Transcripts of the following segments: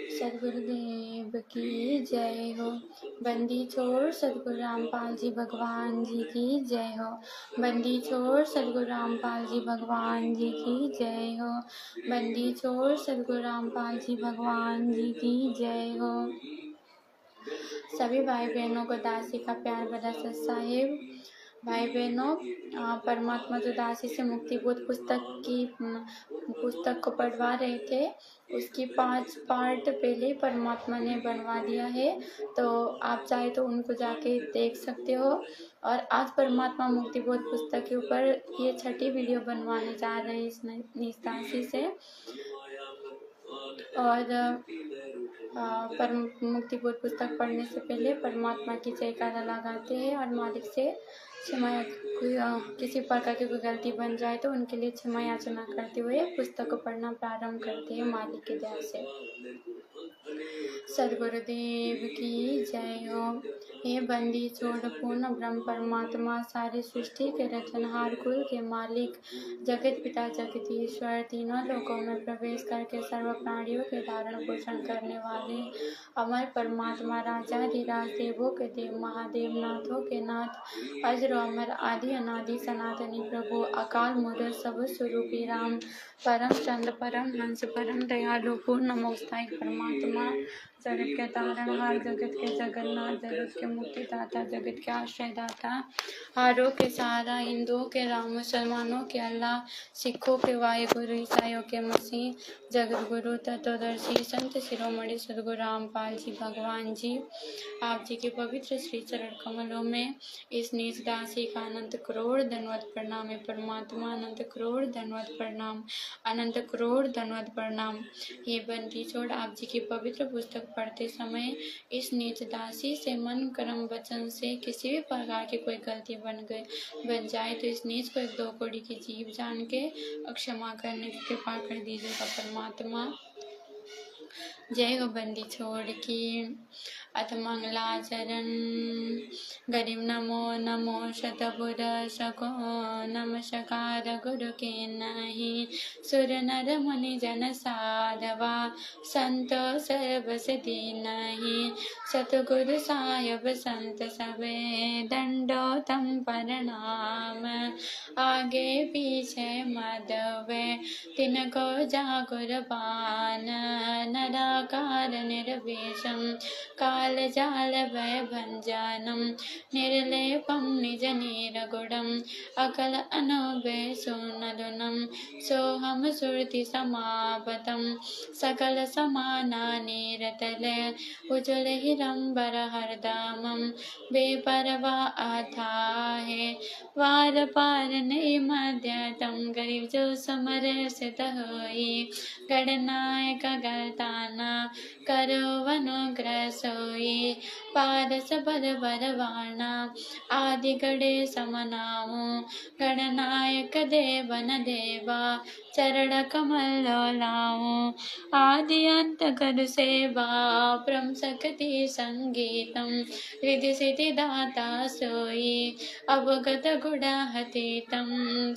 सदगुरुदेव की जय हो। बंदी छोड़ सदगुरु रामपाल जी भगवान जी की जय हो। बंदी छोड़ सदगुरु रामपाल जी भगवान जी की जय हो। बंदी छोड़ सदगुरु रामपाल जी भगवान जी की जय हो। सभी भाई बहनों को दासी का प्यार भरा सत साहिब। भाई बहनों, परमात्मा जो दासी से मुक्ति बोध पुस्तक को पढ़वा रहे थे, उसकी 5 पार्ट पहले परमात्मा ने बनवा दिया है, तो आप चाहे तो उनको जाके देख सकते हो। और आज परमात्मा मुक्ति बोध पुस्तक के ऊपर ये 6ठी वीडियो बनवाने जा रहे हैं इस दासी से। और मुक्ति बोध पुस्तक पढ़ने से पहले परमात्मा की जयकारा लगाते हैं और मालिक से क्षमा, किसी प्रकार की कोई गलती बन जाए तो उनके लिए क्षमा याचना करते हुए पुस्तक को पढ़ना प्रारंभ करते हैं मालिक की दया से। सदगुरुदेव की जय हो। हे बंदी छोड़ पूर्ण ब्रह्म परमात्मा, सारी सृष्टि के रचनहार, कुल के मालिक, जगत पिता जगदीश्वर, तीनों लोकों में प्रवेश करके सर्व प्राणियों के धारण पोषण करने वाले अमर परमात्मा, राजाधिराज, देवों के देव, महादेव, नाथों के नाथ, अजर अमर, आदि अनादि सनातनी प्रभु, अकाल मूर्त सब स्वरूपी राम, परम चंद्र, परम हंस, परम दयालु, पूर्ण मोक्षदायी परमात्मा, जगत के तारणहार, जगत के जगन्नाथ, जगत के मुक्तिदाता, जगत के आश्रयदाता, हारों के सहारा, हिंदुओं के राम, मुसलमानों के अल्लाह, सिखों के वाहिगुरु, ईसाइयों के मसीह, जगत गुरु तत्वदर्शी, संत शिरोमणि सदगुरु रामपाल जी भगवान जी, आप जी के पवित्र श्री चरण कमलों में इस नीच दासी का अनंत करोड़ धन्यवाद प्रणाम है परमात्मा, अनंत करोड़ धन्यवाद प्रणाम, अनंत करोड़ धन्यवाद प्रणाम। ये बंदी छोड़ आप जी की पवित्र पुस्तक पढ़ते समय इस नीच दासी से मन कर्म वचन से किसी भी प्रकार की कोई गलती बन जाए तो इस नीच को 1-2 कौड़ी की जीव जान के क्षमा करने की कृपा कर दीजिएगा परमात्मा। जय हो बंदी छोड़ की। अथ मंगलाचरण गरीब नमो नमो शतपुर सको नमस्कार गुरु के नहीं, सुर नर मुनि जन साधवा संतो सर्वस दीनहि, सतगुरु साहिब संत सबे दंडोतम प्रणाम, आगे पीछे मदवे तिनको जागुर पान, नराकार निर्वेशम काल जाल भय भंजनम, निर्लेपम निज नीरगुणम अकल अनोभे सुनलुनम, सोहम सुरति समापतम सकल समाना नीरतले, उज्ज्वल हिरंबर हरदामम बेपरवा अथाहे, वार पार नहीं मध्यतम, गरीब जो समर सित होई, गणनायक गरताना करो अनुग्रह सोई, पारस बल बरवाना आदि गणे समनाऊ, गणनायक देवन देवा चरण कमल लाऊं, आदि अंत कर सेवा परम शक्ति संगीतम, रिधि सिद्धि दाता सोई, अवगत गुण हतीतम,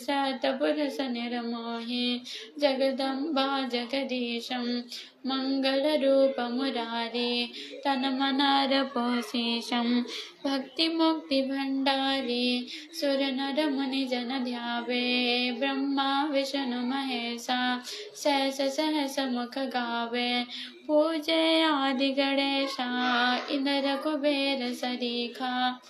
सतपुरुष निर्मोहि, जगदम्बा जगदीशम, मंगल रूप मुरारी, तन मनार पोषेशम, भक्ति मुक्ति भंडारी, सुर नर मुनि जन ध्यावे, ब्रह्मा विष्णु महेशा सहस सहस मुख गावे, पूजे आदि गणेशा इंद्र कुबेर सरीखा,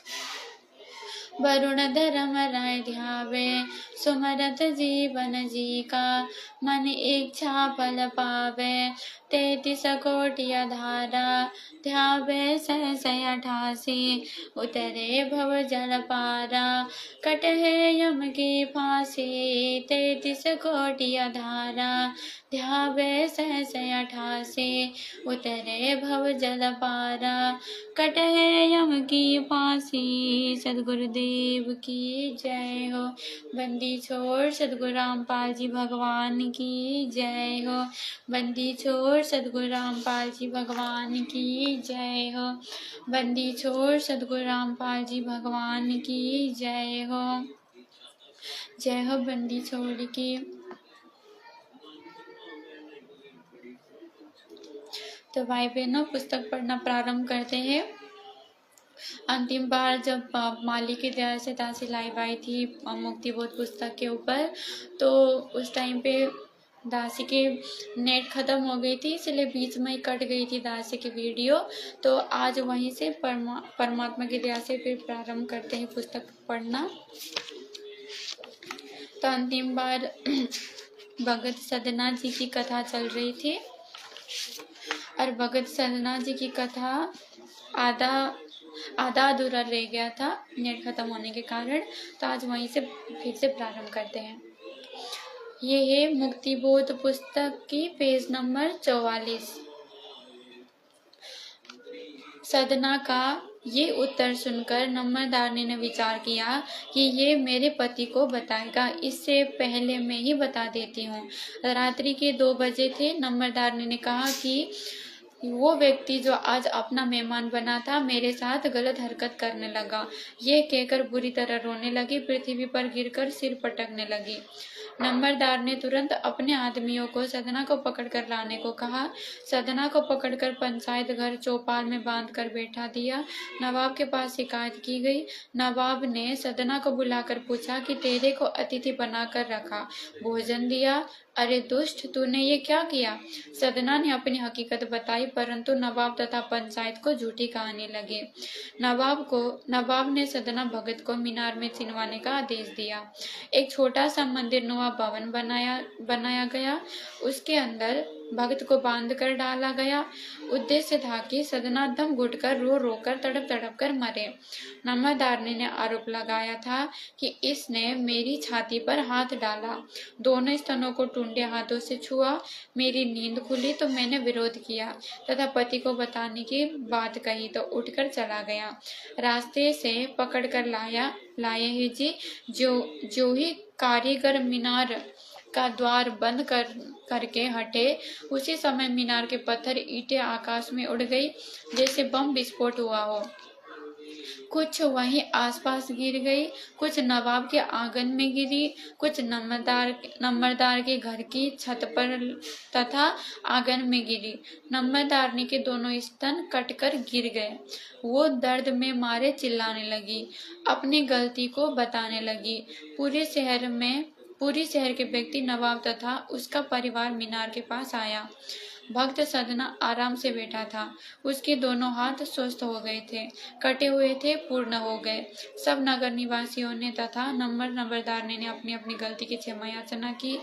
वरुण धर्म राय ध्यावे, सुमरत जीवन जी का, मन इच्छा फल पावे, 33 कोटि धारा ध्यावे सहस 88, उतरे भव जल पारा कटहे यम की फांसी, 33 कोटि धारा ध्यावे सहस 88, उतरे भव जल पारा कटहे यम की फांसी। सदगुरुदेव की जय हो। बंदी छोड़ सदगुरु रामपाल जी भगवान की जय हो। बंदी छोड़ सदगुरु रामपाल जी भगवान की जय हो। बंदी छोड़ सदगुरु रामपाल जी भगवान की जय हो। जय हो बंदी छोड़ की। तो भाई बहनों, पुस्तक पढ़ना प्रारंभ करते हैं। अंतिम बार जब माली की दया से दासी लाइव आई थी मुक्तिबोध पुस्तक के ऊपर, तो उस टाइम पे दासी के नेट ख़त्म हो गई थी, इसलिए बीच में ही कट गई थी दासी की वीडियो। तो आज वहीं से परमात्मा की दया से फिर प्रारंभ करते हैं पुस्तक पढ़ना। तो अंतिम बार भगत सदना जी की कथा चल रही थी और भगत सदना जी की कथा आधा अधूरा रह गया था नेट खत्म होने के कारण। तो आज वहीं से फिर से प्रारंभ करते हैं। ये है मुक्तिबोध पुस्तक की पेज नंबर 44। सदना का ये उत्तर सुनकर नम्रदारिणी ने विचार किया कि ये मेरे पति को बताएगा, इससे पहले मैं ही बता देती हूँ। रात्रि के 2 बजे थे। नम्रदारिणी ने कहा कि वो व्यक्ति जो आज अपना मेहमान बना था मेरे साथ गलत हरकत करने लगा। ये कहकर बुरी तरह रोने लगी, पृथ्वी पर गिरकर सिर पटकने लगी। नंबरदार ने तुरंत अपने आदमियों को सदना को पकड़कर लाने को कहा। सदना को पकड़कर पंचायत घर चौपाल में बांधकर बैठा दिया। नवाब के पास शिकायत की गई। नवाब ने सदना को बुलाकर पूछा कि तेरे को अतिथि बनाकर रखा, भोजन दिया, अरे दुष्ट, तूने ये क्या किया? सदना ने अपनी हकीकत बताई, परंतु नवाब तथा पंचायत को झूठी कहानी लगी। नवाब ने सदना भगत को मीनार में चिनवाने का आदेश दिया। एक छोटा सा मंदिर नुमा भवन बनाया गया। उसके अंदर भक्त को बांध कर डाला गया। उद्देश्य था कि सदना दम घुटकर रो रो कर तड़प तड़प कर मरे। नम्रदारिणी ने आरोप लगाया था कि इसने मेरी छाती पर हाथ डाला, दोनों स्तनों को टूंडे हाथों से छुआ। मेरी नींद खुली तो मैंने विरोध किया तथा पति को बताने की बात कही तो उठकर चला गया। रास्ते से पकड़ कर लाए है जी। जो ही कारीगर मीनार का द्वार बंद करके हटे, उसी समय मीनार के पत्थर ईंटें आकाश में उड़ गई जैसे बम विस्फोट हुआ हो। कुछ वहीं आसपास गिर गई, कुछ नवाब के आंगन में गिरी, कुछ नंबरदार के घर की छत पर तथा आंगन में गिरी। नंबरदारनी के दोनों स्तन कटकर गिर गए। वो दर्द में मारे चिल्लाने लगी, अपनी गलती को बताने लगी। पूरी शहर के व्यक्ति नवाब तथा उसका परिवार मीनार के पास आया। भक्त सदना आराम से बैठा था। उसके दोनों हाथ स्वस्थ हो गए थे, कटे हुए थे, पूर्ण हो गए। सब नगर निवासियों ने तथा नंबरदारनी ने अपनी अपनी गलती की क्षमा याचना की।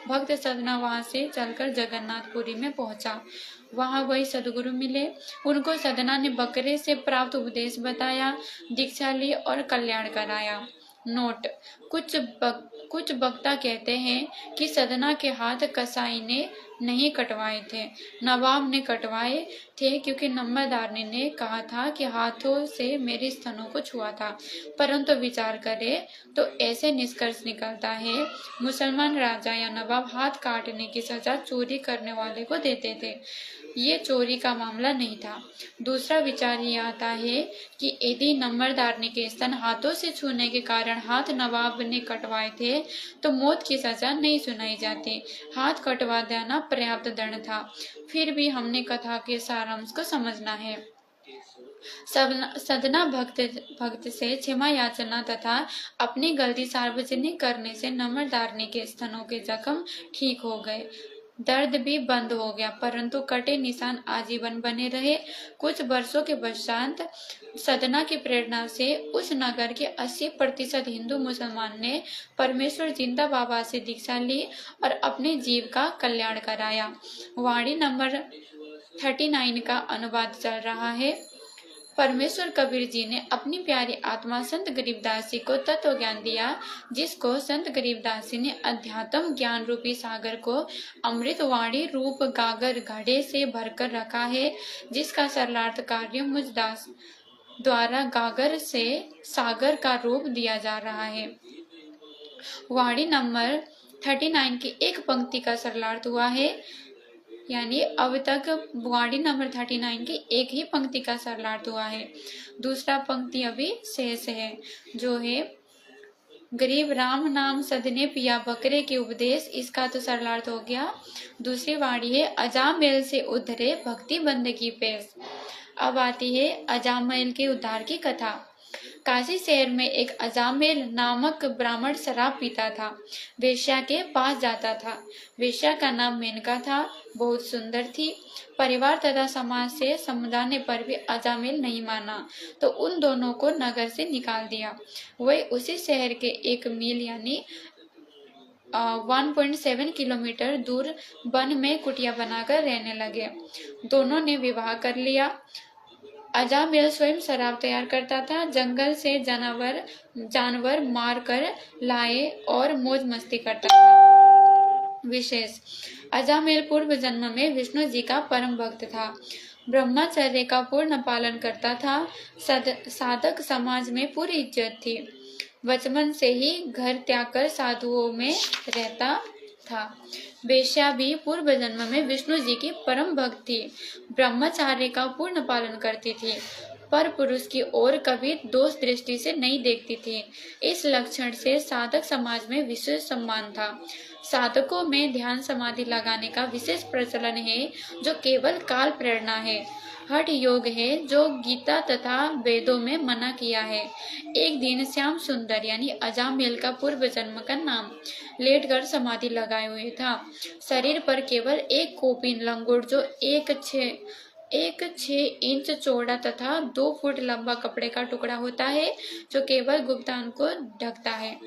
भक्त सदना वहां से चलकर जगन्नाथपुरी में पहुंचा। वहां वही सदगुरु मिले। उनको सदना ने बकरे से प्राप्त उपदेश बताया, दीक्षा ली और कल्याण कराया। नोट: कुछ वक्ता कहते हैं कि सदना के हाथ कसाई ने नहीं कटवाए थे, नवाब ने कटवाए थे, क्योंकि नंबरदारनी ने कहा था कि हाथों से मेरे स्तनों को छुआ था। परंतु विचार करें तो ऐसे निष्कर्ष निकलता है मुसलमान राजा या नवाब हाथ काटने की सजा चोरी करने वाले को देते थे। ये चोरी का मामला नहीं था। दूसरा विचार ये आता है कि यदि नंबरदारनी के स्तन हाथों से छूने के कारण हाथ नवाब ने कटवाए थे तो मौत की सजा नहीं सुनाई जाती, हाथ कटवा देना पर्याप्त दंड था। फिर भी हमने कथा के सारांश को समझना है। सदना भक्त से क्षमा याचना तथा अपनी गलती सार्वजनिक करने से नंबरदारनी के स्तनों के जख्म ठीक हो गए, दर्द भी बंद हो गया, परंतु कटे निशान आजीवन बने रहे। कुछ वर्षों के पश्चात सदना की प्रेरणा से उस नगर के 80% हिंदू मुसलमान ने परमेश्वर जिंदा बाबा से दीक्षा ली और अपने जीव का कल्याण कराया। वाणी नंबर 39 का अनुवाद चल रहा है। परमेश्वर कबीर जी ने अपनी प्यारी आत्मा संत गरीबदास जी को तत्व ज्ञान दिया, जिसको संत गरीबदास जी ने अध्यात्म ज्ञान रूपी सागर को अमृत वाणी रूप गागर घड़े से भरकर रखा है, जिसका सरलार्थ कार्य मुझ दास द्वारा गागर से सागर का रूप दिया जा रहा है। वाणी नंबर 39 की एक पंक्ति का सरलार्थ हुआ है, यानी अब तक वाणी नंबर 39 की एक ही पंक्ति का सरलार्थ हुआ है। दूसरा पंक्ति अभी शेष है, जो है गरीब राम नाम सदने पिया बकरे के उपदेश, इसका तो सरलार्थ हो गया। दूसरी वाणी है अजामेल से उद्धरे भक्ति बंद की पेश। अब आती है अजामेल के उद्धार की कथा। काशी शहर में एक अजामेल नामक ब्राह्मण शराब पीता था, वेश्या के पास जाता था। वेश्या का नाम मेनका था, बहुत सुंदर थी। परिवार तथा समाज से समझाने पर भी अजामेल नहीं माना, तो उन दोनों को नगर से निकाल दिया। वे उसी शहर के 1 मील यानी 1.7 किलोमीटर दूर वन में कुटिया बनाकर रहने लगे। दोनों ने विवाह कर लिया। अजामेल स्वयं शराब तैयार करता था, जंगल से जानवर मार कर लाए और मौज मस्ती करता था। विशेष, अजामेल पूर्व जन्म में विष्णु जी का परम भक्त था, ब्रह्मचर्य का पूर्ण पालन करता था। साधक समाज में पूरी इज्जत थी। बचपन से ही घर त्याग कर साधुओं में रहता था। वेश्या भी पूर्व जन्म में विष्णु जी की परम भक्त थी, ब्रह्मचार्य का पूर्ण पालन करती थी, पर पुरुष की ओर कभी दोष दृष्टि से नहीं देखती थी। इस लक्षण से साधक समाज में विशेष सम्मान था। साधकों में ध्यान समाधि लगाने का विशेष प्रचलन है, जो केवल काल प्रेरणा है। हठ योग है, जो गीता तथा वेदों में मना किया है। एक दिन श्याम सुंदर यानी अजामेल का पूर्व जन्म का नाम लेटकर समाधि लगाए हुए था। शरीर पर केवल एक कोपिन लंगोट, जो 1.6 इंच चौड़ा तथा 2 फुट लंबा कपड़े का टुकड़ा होता है, जो केवल गुप्तांग को ढकता है,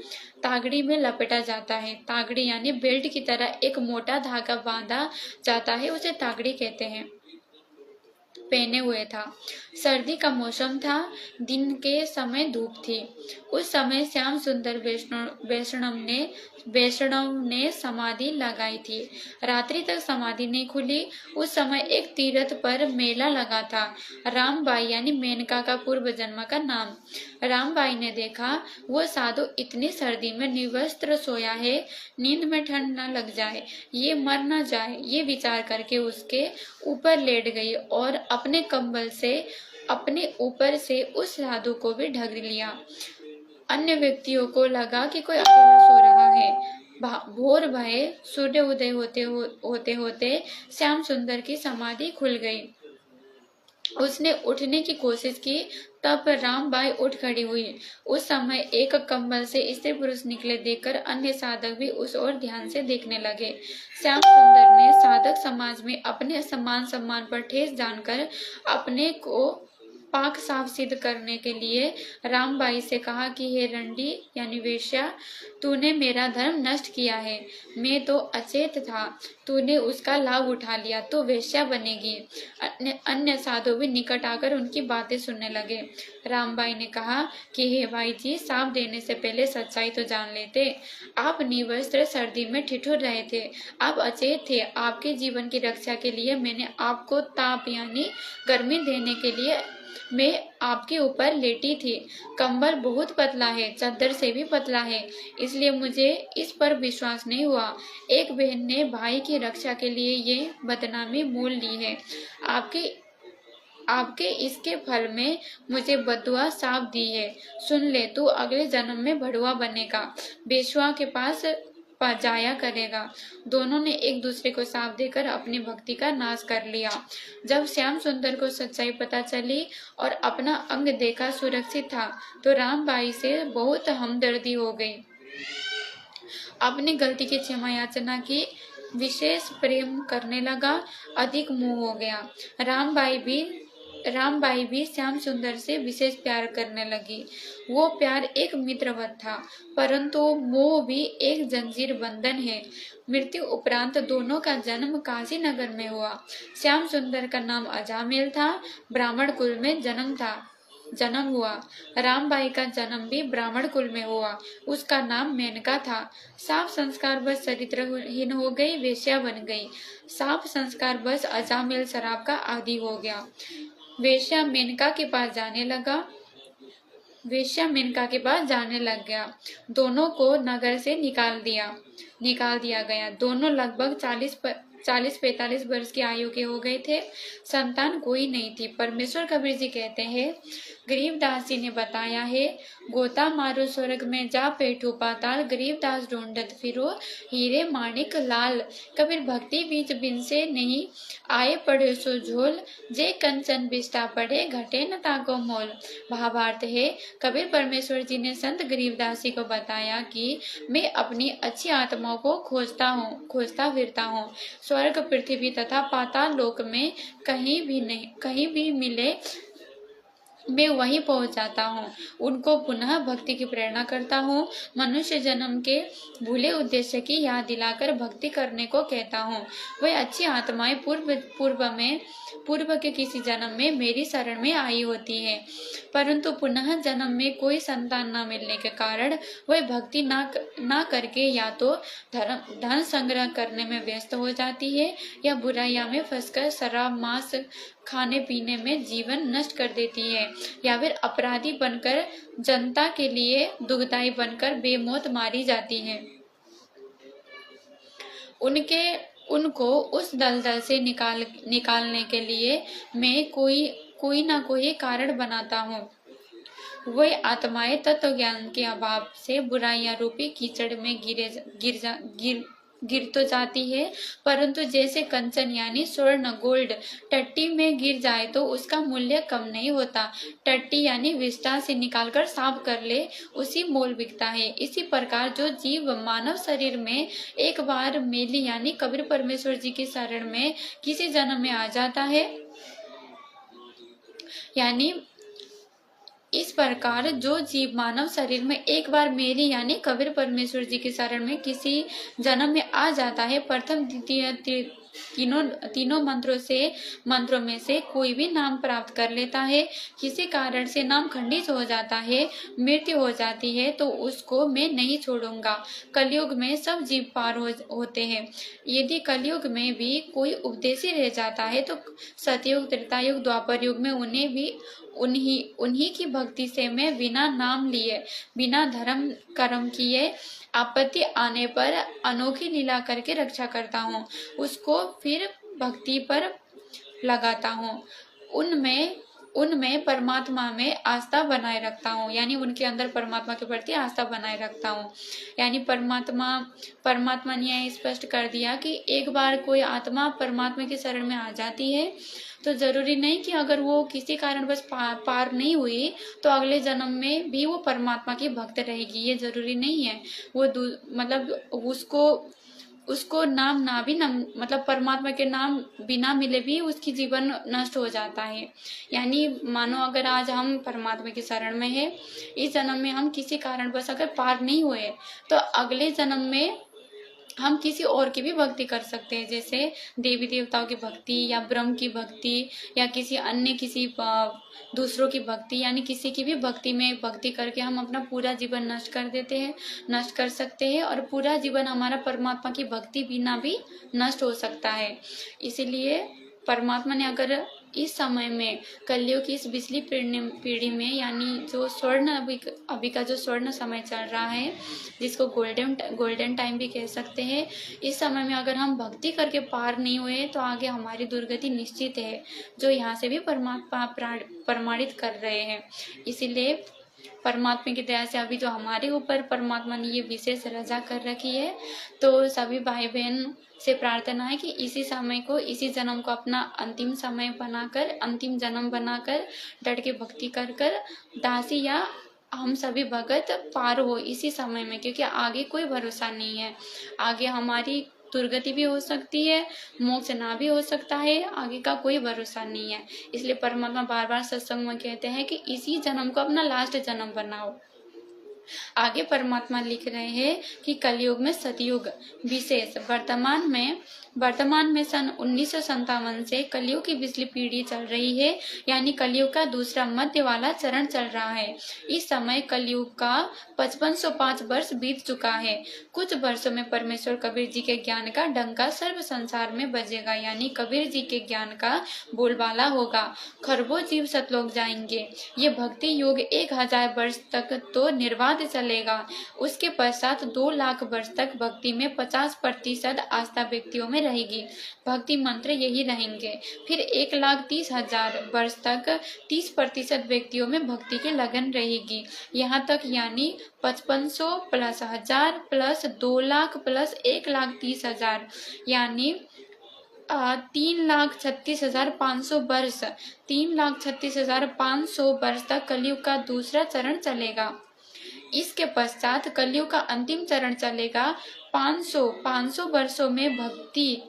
तागड़ी में लपेटा जाता है। तागड़ी यानी बेल्ट की तरह एक मोटा धागा बांधा जाता है, उसे तागड़ी कहते हैं, पहने हुए था। सर्दी का मौसम था, दिन के समय धूप थी। उस समय श्याम सुंदर वैष्णव ने समाधि लगाई थी। रात्रि तक समाधि नहीं खुली। उस समय एक तीर्थ पर मेला लगा था। रामबाई यानी मेनका का पूर्व जन्म का नाम। रामबाई ने देखा वो साधु इतनी सर्दी में निर्वस्त्र सोया है, नींद में ठंड न लग जाए, ये मर न जाए, ये विचार करके उसके ऊपर लेट गई और अपने कंबल से अपने ऊपर से उस साधु को भी ढक लिया। अन्य व्यक्तियों को लगा कि कोई अकेला सो रहा है। भोर भये सूर्य उदय होते होते श्याम सुंदर की समाधि खुल गई। उसने उठने की कोशिश की, तब रामबाई उठ खड़ी हुई। उस समय एक कंबल से स्त्री पुरुष निकले देखकर अन्य साधक भी उस ओर ध्यान से देखने लगे। श्याम सुंदर ने साधक समाज में अपने सम्मान पर ठेस जानकर अपने को पाक साफ सिद्ध करने के लिए रामबाई से कहा कि हे रंडी यानी वेश्या, तूने मेरा धर्म नष्ट किया है। मैं तो अचेत था, तूने उसका लाभ उठा लिया तो वेश्या बनेगी। अन्य साधु भी निकट आकर उनकी बातें सुनने लगे। रामबाई ने कहा कि हे भाई जी, साफ देने से पहले सच्चाई तो जान लेते। आप निवस्त्र सर्दी में ठिठुर रहे थे, आप अचेत थे। आपके जीवन की रक्षा के लिए मैंने आपको ताप यानी गर्मी देने के लिए मैं आपके ऊपर लेटी थी। कंबल बहुत पतला है, चादर से भी पतला है, इसलिए मुझे इस पर विश्वास नहीं हुआ। एक बहन ने भाई की रक्षा के लिए ये बदनामी मोल ली है। आपके इसके फल में मुझे बदुआ साफ दी है। सुन ले, तू अगले जन्म में भड़ुआ बनेगा, बेशुआ के पास जाया करेगा। दोनों ने एक दूसरे को साफ देकर अपनी भक्ति का नाश कर लिया। जब श्याम सुंदर को सच्चाई पता चली और अपना अंग देखा सुरक्षित था, तो रामबाई से बहुत हमदर्दी हो गई। अपनी गलती की क्षमा याचना की, विशेष प्रेम करने लगा, अधिक मोह हो गया। रामबाई भी श्याम सुंदर से विशेष प्यार करने लगी। वो प्यार एक मित्रवत था, परंतु मोह भी एक जंजीर बंधन है। मृत्यु उपरांत दोनों का जन्म काशी नगर में हुआ। श्याम सुंदर का नाम अजामेल था, ब्राह्मण कुल में जन्म हुआ। रामबाई का जन्म भी ब्राह्मण कुल में हुआ, उसका नाम मेनका था। साफ संस्कार बस चरित्रहीन हो गई, वेश्या बन गई। साफ संस्कार बस अजामेल शराब का आदी हो गया। वेश्या मेनका के पास जाने लग गया। दोनों को नगर से निकाल दिया गया। दोनों लगभग 40-45 वर्ष की आयु के हो गए थे। संतान कोई नहीं थी। परमेश्वर कबीर जी कहते हैं, गरीबदास जी ने बताया है, गोता मारो स्वर्ग में जा पेठू पाताल, गरीबदास ढूंढत फिरो हीरे माणिक लाल। कबीर भक्ति बीच बिन से नहीं आए पड़े सो झोल, जे कंचन बिस्टा पड़े घटे न ताको मोल। भावार्थ है, कबीर परमेश्वर जी ने संत गरीबदास जी को बताया कि मैं अपनी अच्छी आत्माओं को खोजता फिरता हूँ। स्वर्ग पृथ्वी तथा पाताल लोक में कहीं भी मिले मैं वहीं पहुंच जाता हूँ। उनको पुनः भक्ति की प्रेरणा करता हूँ। मनुष्य जन्म के भूले उद्देश्य की याद दिलाकर भक्ति करने को कहता हूँ। वह अच्छी आत्माएं पूर्व के किसी जन्म में मेरी शरण में आई होती है, परंतु पुनः जन्म में कोई संतान न मिलने के कारण वह भक्ति ना करके या तो धन संग्रह करने में व्यस्त हो जाती है या बुराइयां में फंसकर शराब मांस खाने पीने में जीवन नष्ट कर देती है, या फिर अपराधी बनकर जनता के लिए दुखदाई बनकर बेमौत मारी जाती है। उनको उस दलदल से निकालने के लिए मैं कोई ना कोई कारण बनाता हूँ। वह आत्माएं तत्व ज्ञान के अभाव से बुराइयां रूपी कीचड़ में गिर तो जाती है, परंतु जैसे कंचन यानी स्वर्ण गोल्ड टट्टी में गिर जाए तो उसका मूल्य कम नहीं होता। टट्टी यानी विष्ठा से निकालकर साफ कर ले, उसी मोल बिकता है। इसी प्रकार जो जीव मानव शरीर में एक बार मेली यानी कबीर परमेश्वर जी की शरण में किसी जन्म में आ जाता है, यानी इस प्रकार जो जीव मानव शरीर में एक बार मेरी यानी कबीर परमेश्वर जी की शरण में किसी जन्म में आ जाता है, प्रथम द्वितीय तीनों मंत्रों में से कोई भी नाम प्राप्त कर लेता है, किसी कारण से नाम खंडित हो जाता है, मृत्यु हो जाती है, तो उसको मैं नहीं छोड़ूंगा। कलयुग में सब जीव पार होते हैं। यदि कलयुग में भी कोई उपदेशी रह जाता है तो सतयुग, त्रेतायुग, द्वापर युग में उन्हें भी उन्हीं की भक्ति से मैं बिना नाम लिए, बिना धर्म कर्म किए, आपत्ति आने पर अनोखी लीला करके रक्षा करता हूँ, उसको फिर भक्ति पर लगाता हूँ। उनमें परमात्मा में आस्था बनाए रखता हूँ, यानी उनके अंदर परमात्मा के प्रति आस्था बनाए रखता हूँ। यानी परमात्मा ने यह स्पष्ट कर दिया कि एक बार कोई आत्मा परमात्मा की शरण में आ जाती है तो जरूरी नहीं कि अगर वो किसी कारण बस पार नहीं हुई तो अगले जन्म में भी वो परमात्मा की भक्त रहेगी, ये जरूरी नहीं है। वो मतलब उसको नाम ना भी मतलब परमात्मा के नाम बिना मिले भी उसकी जीवन नष्ट हो जाता है। यानी मानो अगर आज हम परमात्मा की शरण में है, इस जन्म में हम किसी कारण बस अगर पार नहीं हुए तो अगले जन्म में हम किसी और की भी भक्ति कर सकते हैं, जैसे देवी देवताओं की भक्ति या ब्रह्म की भक्ति या किसी दूसरों की भक्ति, यानी किसी की भी भक्ति करके हम अपना पूरा जीवन नष्ट कर सकते हैं और पूरा जीवन हमारा परमात्मा की भक्ति बिना भी नष्ट हो सकता है। इसीलिए परमात्मा ने अगर इस समय में कलयुग की इस पिछली पीढ़ी में, यानी जो अभी का जो स्वर्ण समय चल रहा है, जिसको गोल्डन टाइम भी कह सकते हैं, इस समय में अगर हम भक्ति करके पार नहीं हुए तो आगे हमारी दुर्गति निश्चित है, जो यहाँ से भी परमात्मा प्रमाणित कर रहे हैं। इसीलिए परमात्मा की दया से अभी जो हमारे ऊपर परमात्मा ने ये विशेष रजा कर रखी है, तो सभी भाई बहन से प्रार्थना है कि इसी समय को, इसी जन्म को अपना अंतिम जन्म बनाकर डट के भक्ति कर दासी या हम सभी भगत पार हो इसी समय में, क्योंकि आगे कोई भरोसा नहीं है। आगे हमारी दुर्गति भी हो सकती है, मोक्ष ना भी हो सकता है, आगे का कोई भरोसा नहीं है। इसलिए परमात्मा बार बार सत्संग में कहते हैं कि इसी जन्म को अपना लास्ट जन्म बनाओ। आगे परमात्मा लिख रहे हैं कि कलयुग में सतयुग विशेष वर्तमान में सन 1957 से कलयुग की पिछली पीढ़ी चल रही है, यानी कलयुग का दूसरा मध्य वाला चरण चल रहा है। इस समय कलयुग का 5505 वर्ष बीत चुका है। कुछ वर्षों में परमेश्वर कबीर जी के ज्ञान का डंका सर्व संसार में बजेगा, यानी कबीर जी के ज्ञान का बोलबाला होगा। खरबों जीव सतलोक जाएंगे। ये भक्ति युग 1000 वर्ष तक तो निर्बाध चलेगा। उसके पश्चात 2 लाख वर्ष तक भक्ति में 50% आस्था व्यक्तियों में रहेगी। भक्ति मंत्र यही रहेंगे। फिर 1,30,000 वर्ष तक 30% व्यक्तियों में भक्ति की लगन रहेगी। यहाँ तक यानी 5500 प्लस 1000 प्लस 2 लाख प्लस 1,30,000 यानी 3,36,500 वर्ष 3,36,500 वर्ष तक कलयुग का दूसरा चरण चलेगा। इसके पश्चात कलयुग का अंतिम चरण चलेगा। 500 वर्षों में भक्ति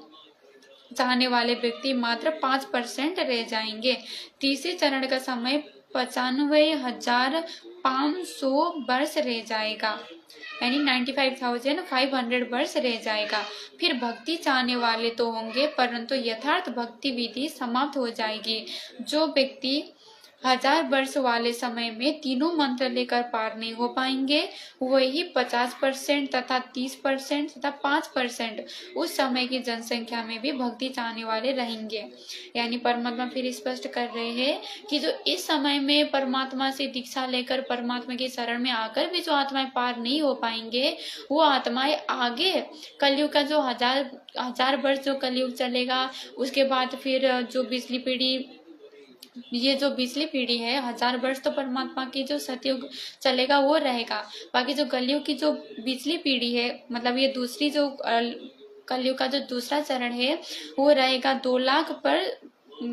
चाहने वाले व्यक्ति मात्र 5% रह जाएंगे। तीसरे चरण का समय 95,500 वर्ष रह जाएगा, यानी 95,500 वर्ष रह जाएगा। फिर भक्ति चाहने वाले तो होंगे, परंतु यथार्थ भक्ति विधि समाप्त हो जाएगी। जो व्यक्ति 1000 वर्ष वाले समय में तीनों मंत्र लेकर पार नहीं हो पाएंगे, वही 50% तथा 30% तथा 5% उस समय की जनसंख्या में भी भक्ति चाहने वाले रहेंगे। यानी परमात्मा फिर स्पष्ट कर रहे हैं कि जो इस समय में परमात्मा से दीक्षा लेकर परमात्मा की शरण में आकर भी जो आत्माएं पार नहीं हो पाएंगे, वो आत्माएं आगे कलयुग का जो हजार वर्ष जो कलयुग चलेगा, उसके बाद फिर जो पिछली पीढ़ी, ये जो पिछली पीढ़ी है 1000 वर्ष तो परमात्मा की जो सतयुग चलेगा वो रहेगा। बाकी जो कलयुग की जो पिछली पीढ़ी है, मतलब ये दूसरी जो कलयुग का जो दूसरा चरण है वो रहेगा 2 लाख पर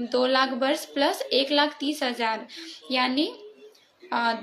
2 लाख वर्ष प्लस 1,30,000 यानी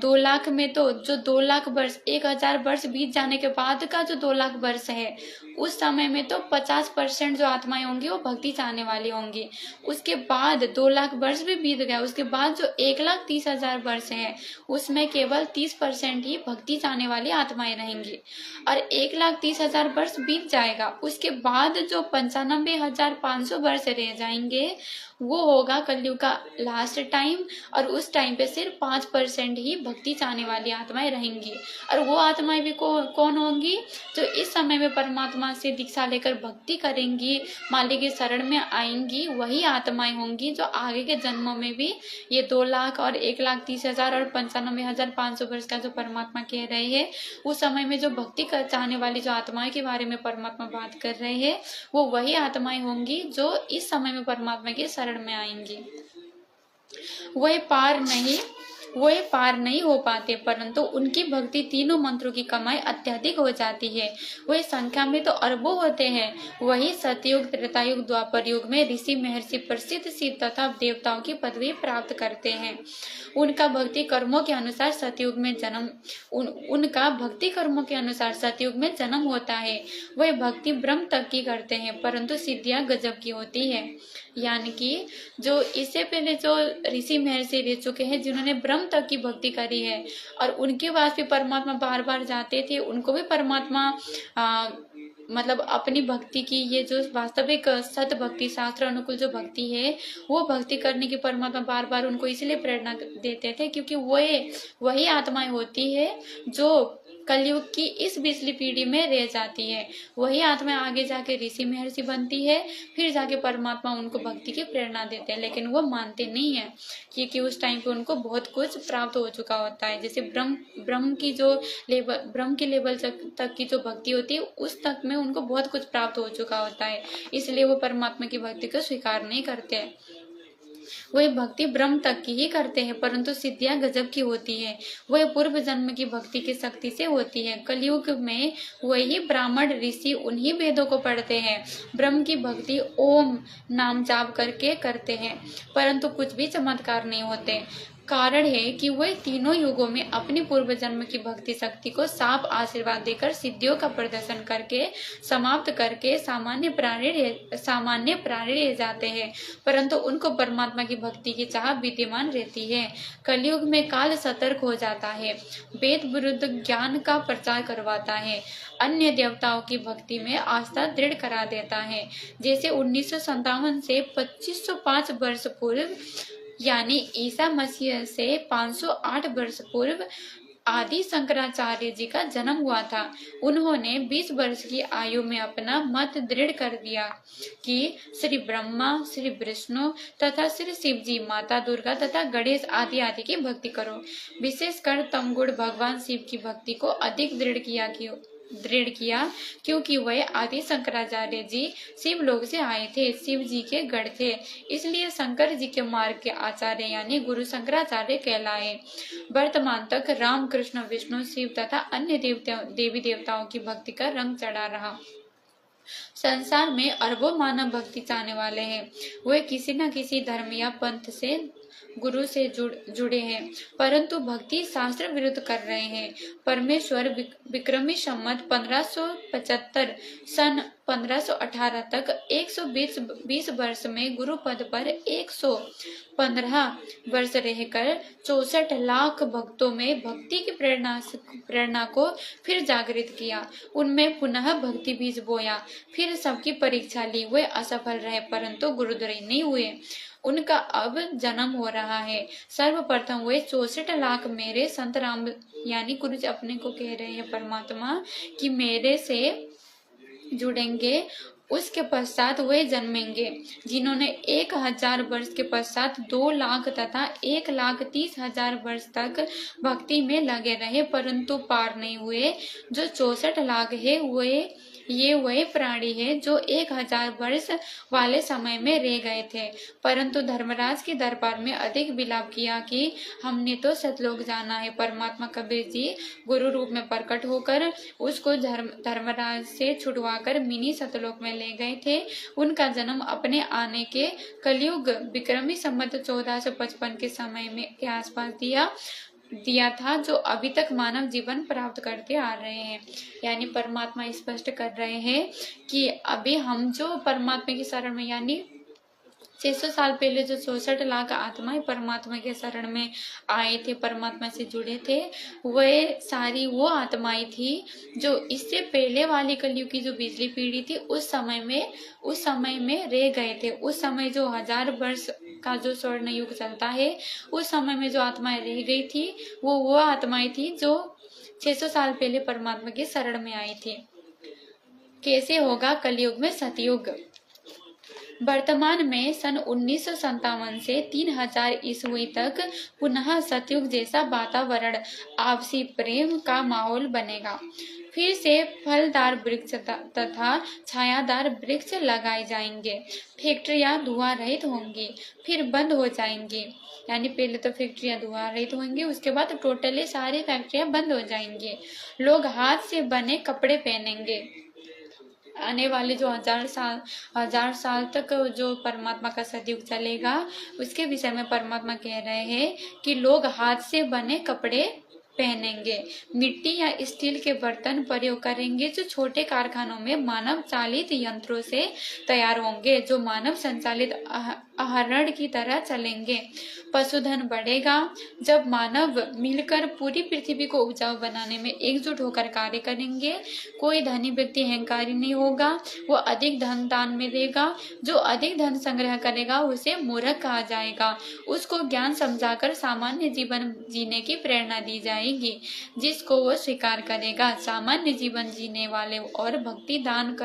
2 लाख में तो जो 2 लाख वर्ष 1,000 वर्ष बीत जाने के बाद का जो 2 लाख वर्ष है, उस समय में तो 50% जो आत्माएं होंगी वो भक्ति चाहने वाली होंगी। उसके बाद 2 लाख वर्ष भी बीत गया, उसके बाद जो 1,30,000 वर्ष है उसमें केवल 30% ही भक्ति चाहने वाली आत्माएं रहेंगी। और 1,30,000 वर्ष बीत जाएगा, उसके बाद जो 95,500 वर्ष रह जाएंगे वो होगा कलयुग का लास्ट टाइम। और उस टाइम पे सिर्फ 5% ही भक्ति चाहने वाली आत्माएं रहेंगी। और वो आत्माएं भी कौन होंगी? जो इस समय में परमात्मा से दीक्षा लेकर भक्ति करेंगी, मालिक के शरण में आएंगी, वही आत्माएं होंगी जो आगे के जन्मों में भी ये 2 लाख और 1,30,000 और 95,500 वर्ष का जो परमात्मा कह रहे हैं, उस समय में जो भक्ति चाहने वाली जो आत्माएं के बारे में परमात्मा बात कर रहे हैं, वो वही आत्माएं होंगी जो इस समय में परमात्मा के शरण में आएंगी। वह पार नहीं हो पाते, परंतु उनकी भक्ति तीनों मंत्रों की कमाई अत्यधिक हो जाती है। वह संख्या में तो अरबों होते हैं। वही सतयुग, त्रेतायुग, द्वापर युग में ऋषि, महर्षि, प्रसिद्ध सिद्ध तथा देवताओं की पदवी प्राप्त करते हैं। उनका भक्ति कर्मों के अनुसार सतयुग में जन्म होता है। वह भक्ति ब्रह्म तक की करते हैं, परंतु सिद्धियां गजब की होती है। यानी कि जो इससे पहले जो ऋषि महर्षि रह चुके हैं, जिन्होंने ब्रह्म तक की भक्ति करी है और उनके पास भी परमात्मा बार बार जाते थे, उनको भी परमात्मा मतलब अपनी भक्ति की, ये जो वास्तविक सत भक्ति, शास्त्र अनुकूल जो भक्ति है, वो भक्ति करने की परमात्मा बार बार उनको इसलिए प्रेरणा देते थे क्योंकि वही आत्माएं होती है जो कलयुग की इस पिछली पीढ़ी में रह जाती है। वही आत्मा आगे जाके ऋषि महर्षि बनती है, फिर जाके परमात्मा उनको भक्ति की प्रेरणा देते हैं, लेकिन वो मानते नहीं है क्योंकि उस टाइम पे उनको बहुत कुछ प्राप्त हो चुका होता है। जैसे ब्रह्म की लेवल तक की जो भक्ति होती है, उस तक में उनको बहुत कुछ प्राप्त हो चुका होता है, इसलिए वो परमात्मा की भक्ति को स्वीकार नहीं करते। वह भक्ति ब्रह्म तक की ही करते हैं, परंतु सिद्धियां गजब की होती है। वह पूर्व जन्म की भक्ति की शक्ति से होती है। कलयुग में वही ब्राह्मण ऋषि उन्हीं वेदों को पढ़ते हैं, ब्रह्म की भक्ति ओम नाम जाप करके करते हैं, परंतु कुछ भी चमत्कार नहीं होते। कारण है कि वह तीनों युगों में अपनी पूर्व जन्म की भक्ति शक्ति को साफ आशीर्वाद देकर सिद्धियों का प्रदर्शन करके समाप्त करके सामान्य प्राणी रह जाते हैं, परंतु उनको परमात्मा की भक्ति की चाह विद्यमान रहती है। कलयुग में काल सतर्क हो जाता है, वेद विरुद्ध ज्ञान का प्रचार करवाता है, अन्य देवताओं की भक्ति में आस्था दृढ़ करा देता है। जैसे 1957 से 2505 वर्ष पूर्व यानी ईसा मसीह से 508 वर्ष पूर्व आदि शंकराचार्य जी का जन्म हुआ था। उन्होंने 20 वर्ष की आयु में अपना मत दृढ़ कर दिया कि श्री ब्रह्मा, श्री विष्णु तथा श्री शिव जी, माता दुर्गा तथा गणेश आदि की भक्ति करो। विशेषकर तमगुण भगवान शिव की भक्ति को अधिक दृढ़ किया कि दृढ़ किया, क्योंकि वह आदि शंकराचार्य जी शिवलोक से आए थे, शिव जी के गढ़ थे, इसलिए शंकर जी के मार्ग के आचार्य यानी गुरु शंकराचार्य कहलाए। वर्तमान तक राम, कृष्ण, विष्णु, शिव तथा अन्य देवी देवताओं की भक्ति का रंग चढ़ा रहा। संसार में अरबों मानव भक्ति चाहने वाले हैं, वे किसी न किसी धर्म या पंथ से गुरु से जुड़े हैं, परंतु भक्ति शास्त्र विरुद्ध कर रहे हैं। परमेश्वर विक्रमी संवत 1575 सन 1518 तक 120 वर्ष में गुरु पद पर 115 वर्ष रहकर 64 लाख भक्तों में भक्ति की प्रेरणा को फिर जागृत किया, उनमें पुनः भक्ति बीज बोया। फिर सबकी परीक्षा ली, वे असफल रहे, परंतु गुरुद्वारे नहीं हुए। उनका अब जन्म हो रहा है। सर्वप्रथम वे 64 लाख मेरे संत राम यानी गुरु जी अपने को कह रहे हैं परमात्मा कि मेरे से जुड़ेंगे, उसके पश्चात वे जन्मेंगे, जिन्होंने 1000 वर्ष के पश्चात 2 लाख तथा 1,30,000 वर्ष तक भक्ति में लगे रहे, परंतु पार नहीं हुए। जो 64 लाख है ये वही प्राणी है जो 1000 वर्ष वाले समय में रह गए थे, परंतु धर्मराज के दरबार में अधिक विलाप किया कि हमने तो सतलोक जाना है। परमात्मा कबीर जी गुरु रूप में प्रकट होकर उसको धर्मराज से छुड़वाकर मिनी सतलोक में ले गए थे। उनका जन्म अपने आने के कलयुग विक्रमी संवत 1455 के समय में के आसपास दिया था, जो अभी तक मानव जीवन प्राप्त करते आ रहे हैं। यानी परमात्मा स्पष्ट कर रहे हैं कि अभी हम जो परमात्मा की शरण में यानी 600 साल पहले जो 64 लाख आत्माएं परमात्मा के शरण में आए थे, परमात्मा से जुड़े थे, वह सारी वो आत्माएं थी जो इससे पहले वाली कलयुग की जो पिछली पीढ़ी थी उस समय में रह गए थे। उस समय जो 1000 वर्ष का जो स्वर्ण युग चलता है, उस समय में जो आत्माएं रह गई थी वो आत्माएं थी जो 600 साल पहले परमात्मा के शरण में आई थी। कैसे होगा कलयुग में सतयुग? वर्तमान में सन 1957 से 3000 ईस्वी तक पुनः सतयुग जैसा वातावरण, आपसी प्रेम का माहौल बनेगा। फिर से फलदार वृक्ष तथा छायादार वृक्ष लगाए जाएंगे। फैक्ट्रियां धुआं रहित होंगी, फिर बंद हो जाएंगी। यानी पहले तो फैक्ट्रियां धुआं रहित होंगी, उसके बाद टोटली सारी फैक्ट्रियां बंद हो जाएंगी। लोग हाथ से बने कपड़े पहनेंगे। आने वाले जो 1000 साल तक जो परमात्मा का सतयुग चलेगा, उसके विषय में परमात्मा कह रहे हैं कि लोग हाथ से बने कपड़े पहनेंगे, मिट्टी या स्टील के बर्तन प्रयोग करेंगे, जो छोटे कारखानों में मानव चालित यंत्रों से तैयार होंगे, जो मानव संचालित आहरण की तरह चलेंगे। पशुधन बढ़ेगा। जब मानव मिलकर पूरी पृथ्वी को उपजाऊ बनाने में एकजुट होकर कार्य करेंगे, कोई धनी व्यक्ति अहंकारी नहीं होगा, वो अधिक धन दान में देगा। जो अधिक धन संग्रह करेगा उसे मूर्ख कहा जाएगा। उसको ज्ञान समझाकर सामान्य जीवन जीने की प्रेरणा दी जाएगी, जिसको वो स्वीकार करेगा। सामान्य जीवन जीने वाले और भक्ति दान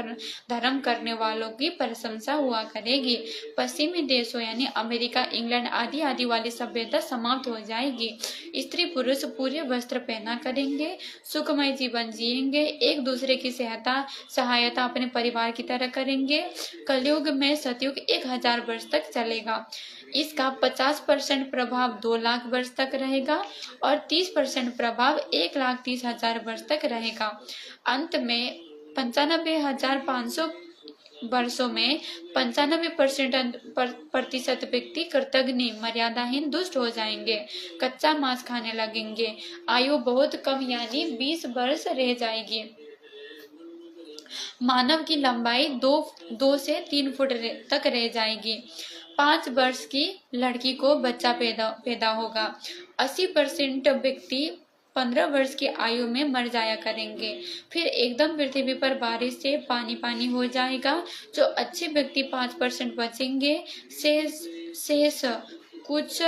धर्म करने वालों की प्रशंसा हुआ करेगी। पश्चिमी देशों यानी अमेरिका, इंग्लैंड आदि वाली सभ्यता समाप्त हो जाएगी। स्त्री पुरुष पूरे वस्त्र पहना करेंगे, सुखमय जीवन जिएंगे, एक दूसरे की सहायता अपने परिवार की तरह करेंगे। कलयुग में सतयुग 1000 वर्ष तक चलेगा। इसका 50% प्रभाव 2 लाख वर्ष तक रहेगा और 30% प्रभाव 1,30,000 वर्ष तक रहेगा। अंत में 95,500 वर्षों में 95% व्यक्ति कृतघ्न, मर्यादाहीन, दुष्ट हो जाएंगे, कच्चा मांस खाने लगेंगे, आयु बहुत कम यानी 20 वर्ष रह जाएगी। मानव की लंबाई 2 से 3 फुट तक रह जाएगी। 5 वर्ष की लड़की को बच्चा पैदा होगा। 80% व्यक्ति 15 वर्ष की आयु में मर जाया करेंगे। फिर एकदम पृथ्वी पर बारिश से पानी हो जाएगा। जो अच्छे व्यक्ति 5% बचेंगे। शेष कुछ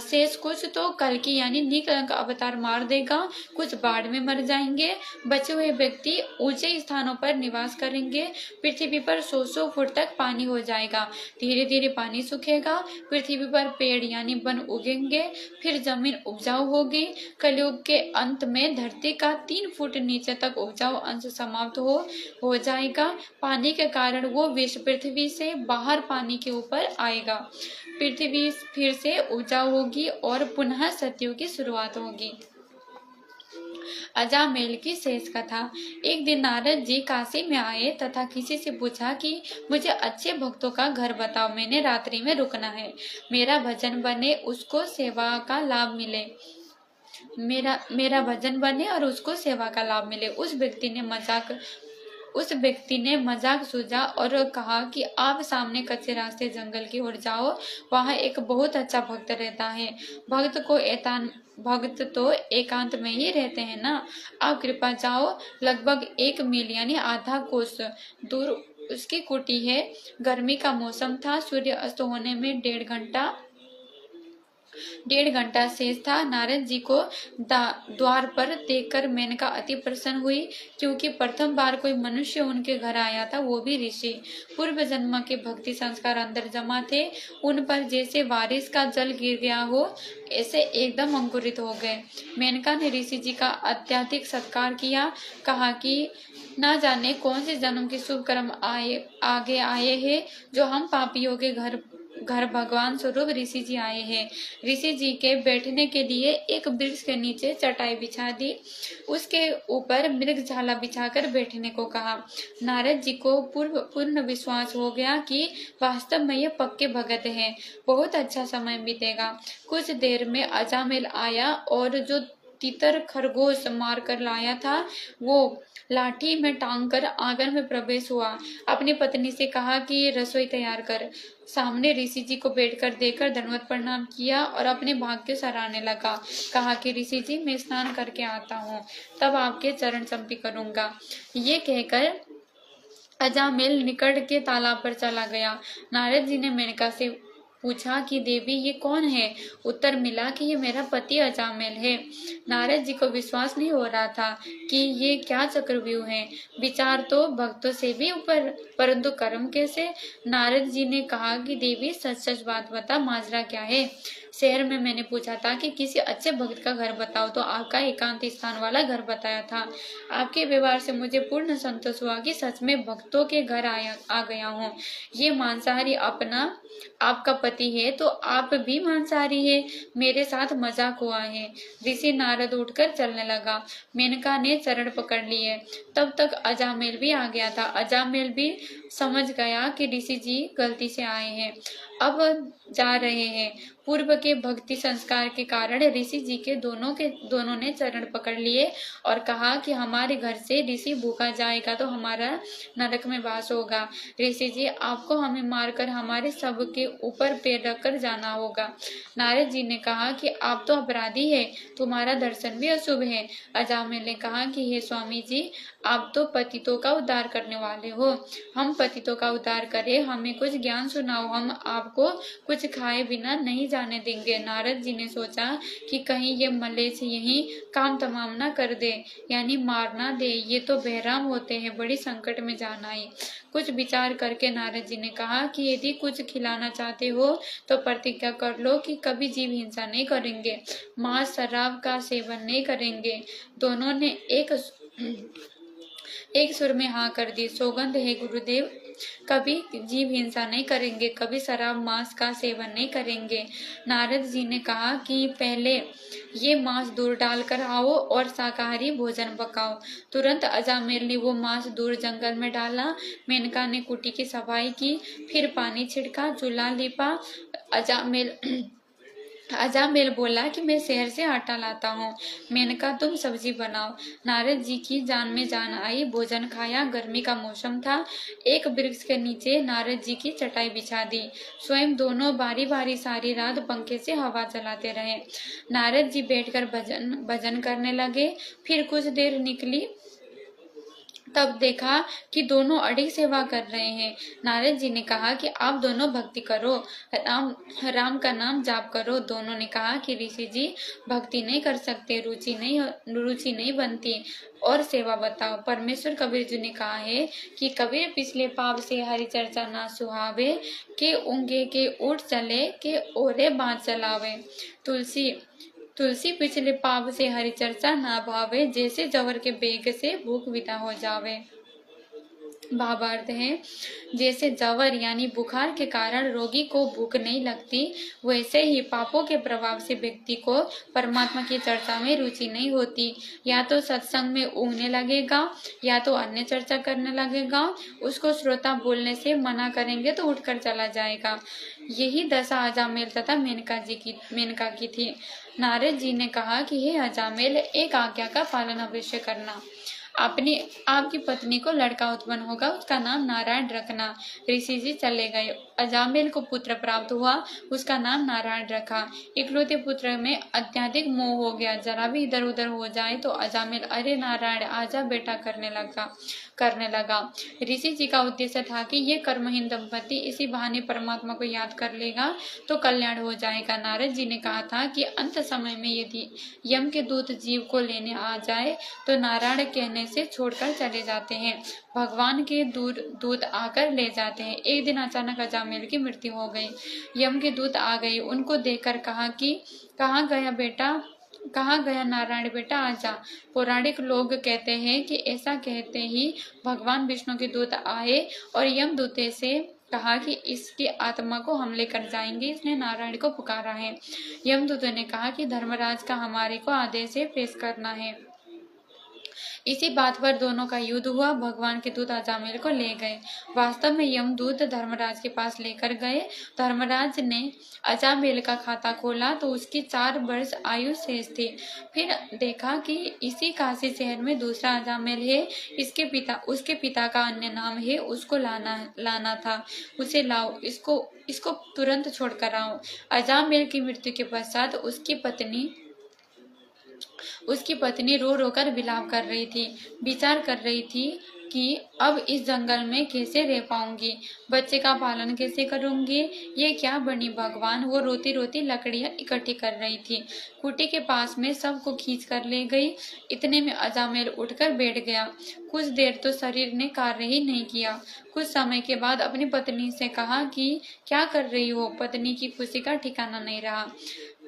शेष कुछ तो कल्कि यानी नील का अवतार मार देगा, कुछ बाढ़ में मर जाएंगे, बचे हुए व्यक्ति ऊंचे स्थानों पर निवास करेंगे। पृथ्वी पर 100 फुट तक पानी हो जाएगा, धीरे धीरे पानी सूखेगा, पृथ्वी पर पेड़ यानी वन उगेंगे, फिर जमीन उपजाऊ होगी। कलयुग के अंत में धरती का 3 फुट नीचे तक उपजाऊ अंश समाप्त हो जाएगा। पानी के कारण वो विष पृथ्वी से बाहर पानी के ऊपर आएगा, पृथ्वी फिर से उपजाऊ होगी और पुनः सतयुग की शुरुआत होगी। अजामेल की शेष कथा। एक दिन नारद जी काशी में आए तथा किसी से पूछा कि मुझे अच्छे भक्तों का घर बताओ, मैंने रात्रि में रुकना है, मेरा भजन बने, उसको सेवा का लाभ मिले, मेरा भजन बने और उसको सेवा का लाभ मिले। उस व्यक्ति ने मजाक सूझा और कहा कि आप सामने कच्चे रास्ते जंगल की ओर जाओ, वहाँ एक बहुत अच्छा भक्त रहता है। भक्त तो एकांत में ही रहते हैं ना, आप कृपा जाओ। लगभग 1 मील यानी आधा कोस दूर उसकी कुटी है। गर्मी का मौसम था, सूर्य अस्त होने में 1.5 घंटा शेष था। नारद जी को द्वार पर देखकर मेनका अति प्रसन्न हुई, क्योंकि प्रथम बार कोई मनुष्य उनके घर आया था, वो भी ऋषि। पूर्व जन्म के भक्ति संस्कार अंदर जमा थे, उन पर जैसे बारिश का जल गिर गया हो, ऐसे एकदम अंकुरित हो गए। मेनका ने ऋषि जी का अत्यधिक सत्कार किया, कहा कि ना जाने कौन से जन्म के शुभ कर्म आगे आए हैं, जो हम पापियों के घर भगवान स्वरूप ऋषि जी आए हैं। ऋषि जी के बैठने के लिए एक वृक्ष के नीचे चटाई बिछा दी, उसके ऊपर मृगशाला बिछाकर बैठने को कहा। नारद जी को पूर्ण विश्वास हो गया कि वास्तव में ये पक्के भगत हैं, बहुत अच्छा समय बीतेगा। कुछ देर में अजामेल आया और जो तीतर खरगोश मार कर लाया था, वो लाठी में टांग कर आंगन में प्रवेश हुआ। अपनी पत्नी से कहा कि रसोई तैयार कर। सामने ऋषि जी को बैठकर देखकर दंडवत प्रणाम किया और अपने भाग्य सराहने लगा। कहा कि ऋषि जी, मैं स्नान करके आता हूँ, तब आपके चरण चंपी करूंगा। ये कहकर अजामेल निकट के तालाब पर चला गया। नारद जी ने मेनका से पूछा कि देवी ये कौन है? उत्तर मिला कि ये मेरा पति अजामेल है। नारद जी को विश्वास नहीं हो रहा था कि ये क्या चक्रव्यूह है। विचार तो भक्तों से भी ऊपर, परंतु कर्म कैसे? नारद जी ने कहा कि देवी सच सच बात बता, माजरा क्या है? शहर में मैंने पूछा था कि किसी अच्छे भक्त का घर बताओ, तो आपका एकांत स्थान वाला घर बताया था। आपके व्यवहार से मुझे पूर्ण संतोष हुआ कि सच में भक्तों के घर आ गया हूँ। ये मांसाहारी आपका पति है तो आप भी मांसाहारी है, मेरे साथ मजाक हुआ है। ऋषि नारद उठकर चलने लगा। मेनका ने चरण पकड़ लिए। तब तक अजामेल भी आ गया था। अजामेल भी समझ गया कि ऋषि जी गलती से आए हैं, अब जा रहे हैं। पूर्व के भक्ति संस्कार के कारण ऋषि जी के दोनों ने चरण पकड़ लिए और कहा कि हमारे घर से ऋषि भूखा जाएगा तो हमारा नरक में वास होगा। ऋषि जी, आपको हमें मारकर हमारे सब के ऊपर पैर रखकर जाना होगा। नारद जी ने कहा कि आप तो अपराधी है, तुम्हारा दर्शन भी अशुभ है। अजामिल ने कहा कि हे स्वामी जी, आप तो पतितों का उद्धार करने वाले हो, हम पतितों का उद्धार करें, हमें कुछ ज्ञान सुनाओ, हम आपको कुछ खाए बिना नहीं जाने देंगे। नारद जी ने सोचा कि कहीं ये मलेच्छ यही काम तमाम ना कर दे, यानी मार ना दे, ये तो बहराम होते हैं, बड़ी संकट में जान आई। कुछ विचार करके नारद जी ने कहा कि यदि कुछ खिलाना चाहते हो तो प्रतिज्ञा कर लो कि कभी जीव हिंसा नहीं करेंगे, मांस शराब का सेवन नहीं करेंगे। दोनों ने एक सुर में हाँ कर दी। सौगंध है गुरुदेव, कभी जीव हिंसा नहीं करेंगे, कभी शराब मांस का सेवन नहीं करेंगे। नारद जी ने कहा कि पहले ये मांस दूर डालकर आओ और शाकाहारी भोजन पकाओ। तुरंत अजामेल ने वो मांस दूर जंगल में डाला। मेनका ने कुटी की सफाई की, फिर पानी छिड़का, चूल्हा लीपा। अजामेल बोला कि मैं शहर से आटा लाता हूँ, मेनका तुम सब्जी बनाओ। नारद जी की जान में जान आई। भोजन खाया। गर्मी का मौसम था। एक वृक्ष के नीचे नारद जी की चटाई बिछा दी। स्वयं दोनों बारी बारी सारी रात पंखे से हवा चलाते रहे। नारद जी बैठकर भजन करने लगे। फिर कुछ देर तब देखा कि दोनों अड़ी सेवा कर रहे हैं। नारद जी ने कहा कि आप दोनों भक्ति करो, राम राम का नाम जाप करो। दोनों ने कहा कि ऋषि जी भक्ति नहीं कर सकते, रुचि नहीं बनती, और सेवा बताओ। परमेश्वर कबीर जी ने कहा है कि कबीर पिछले पाप से हरि चर्चा ना सुहावे, के ऊँगे के उठ चले, के ओरे बाँध चलावे। तुलसी पिछले पाप से हरि चर्चा ना भावे, जैसे जवर के बेग से भूख विदा हो जावे। भावार्थ है, जैसे जवर यानी बुखार के कारण रोगी को भूख नहीं लगती, वैसे ही पापों के प्रभाव से व्यक्ति को परमात्मा की चर्चा में रुचि नहीं होती। या तो सत्संग में ऊँघने लगेगा, या तो अन्य चर्चा करने लगेगा। उसको श्रोता बोलने से मना करेंगे तो उठकर चला जाएगा। यही दशा अजामेल तथा मेनका की थी। नारद जी ने कहा कि हे अजामेल, एक आज्ञा का पालन अवश्य करना। आपकी पत्नी को लड़का उत्पन्न होगा, उसका नाम नारायण रखना। ऋषि जी चले गए। अजामेल को पुत्र प्राप्त हुआ, उसका नाम नारायण रखा। इकलौते पुत्र में अत्यधिक मोह हो गया, जरा भी इधर उधर हो जाए तो अजामेल अरे नारायण आजा बेटा करने लगा। ऋषि जी का उद्देश्य था कि ये कर्महीन दंपति इसी बहाने परमात्मा को याद कर लेगा तो कल्याण हो जाएगा। नारद जी ने कहा था कि अंत समय में यदि यम के दूत जीव को लेने आ जाए तो नारायण कहने से छोड़कर चले जाते हैं। भगवान के दूत आकर ले जाते हैं। एक दिन अचानक अजामेल की मृत्यु हो गई। यम के दूत आ गए, उनको देखकर कहा कि कहाँ गया नारायण बेटा, आजा। पौराणिक लोग कहते हैं कि ऐसा कहते ही भगवान विष्णु के दूत आए और यम दूते से कहा कि इसकी आत्मा को हम लेकर जाएंगे, इसने नारायण को पुकारा है। यमदूतों ने कहा कि धर्मराज का हमारे को आदेश है, पेश करना है। इसी बात पर दोनों का युद्ध हुआ। भगवान के दूत अजामेल को ले गए। वास्तव में यमदूत धर्मराज के पास लेकर गए। धर्मराज ने अजामेल का खाता खोला तो उसकी 4 वर्ष आयु शेष थी। फिर देखा कि इसी काशी शहर में दूसरा अजामेल है, उसके पिता का अन्य नाम है, उसको लाना था। उसे लाओ, इसको तुरंत छोड़कर आओ। अजामेल की मृत्यु के पश्चात उसकी पत्नी रो रो कर विलाप कर रही थी, विचार कर रही थी कि अब इस जंगल में कैसे रह पाऊंगी, बच्चे का पालन कैसे करूंगी, ये क्या बनी भगवान। वो रोती रोती लकड़ियां इकट्ठी कर रही थी। कुटी के पास में सबको खींच कर ले गई। इतने में अजामेल उठकर बैठ गया। कुछ देर तो शरीर ने कार्य ही नहीं किया। कुछ समय के बाद अपनी पत्नी से कहा कि क्या कर रही हो। पत्नी की खुशी का ठिकाना नहीं रहा।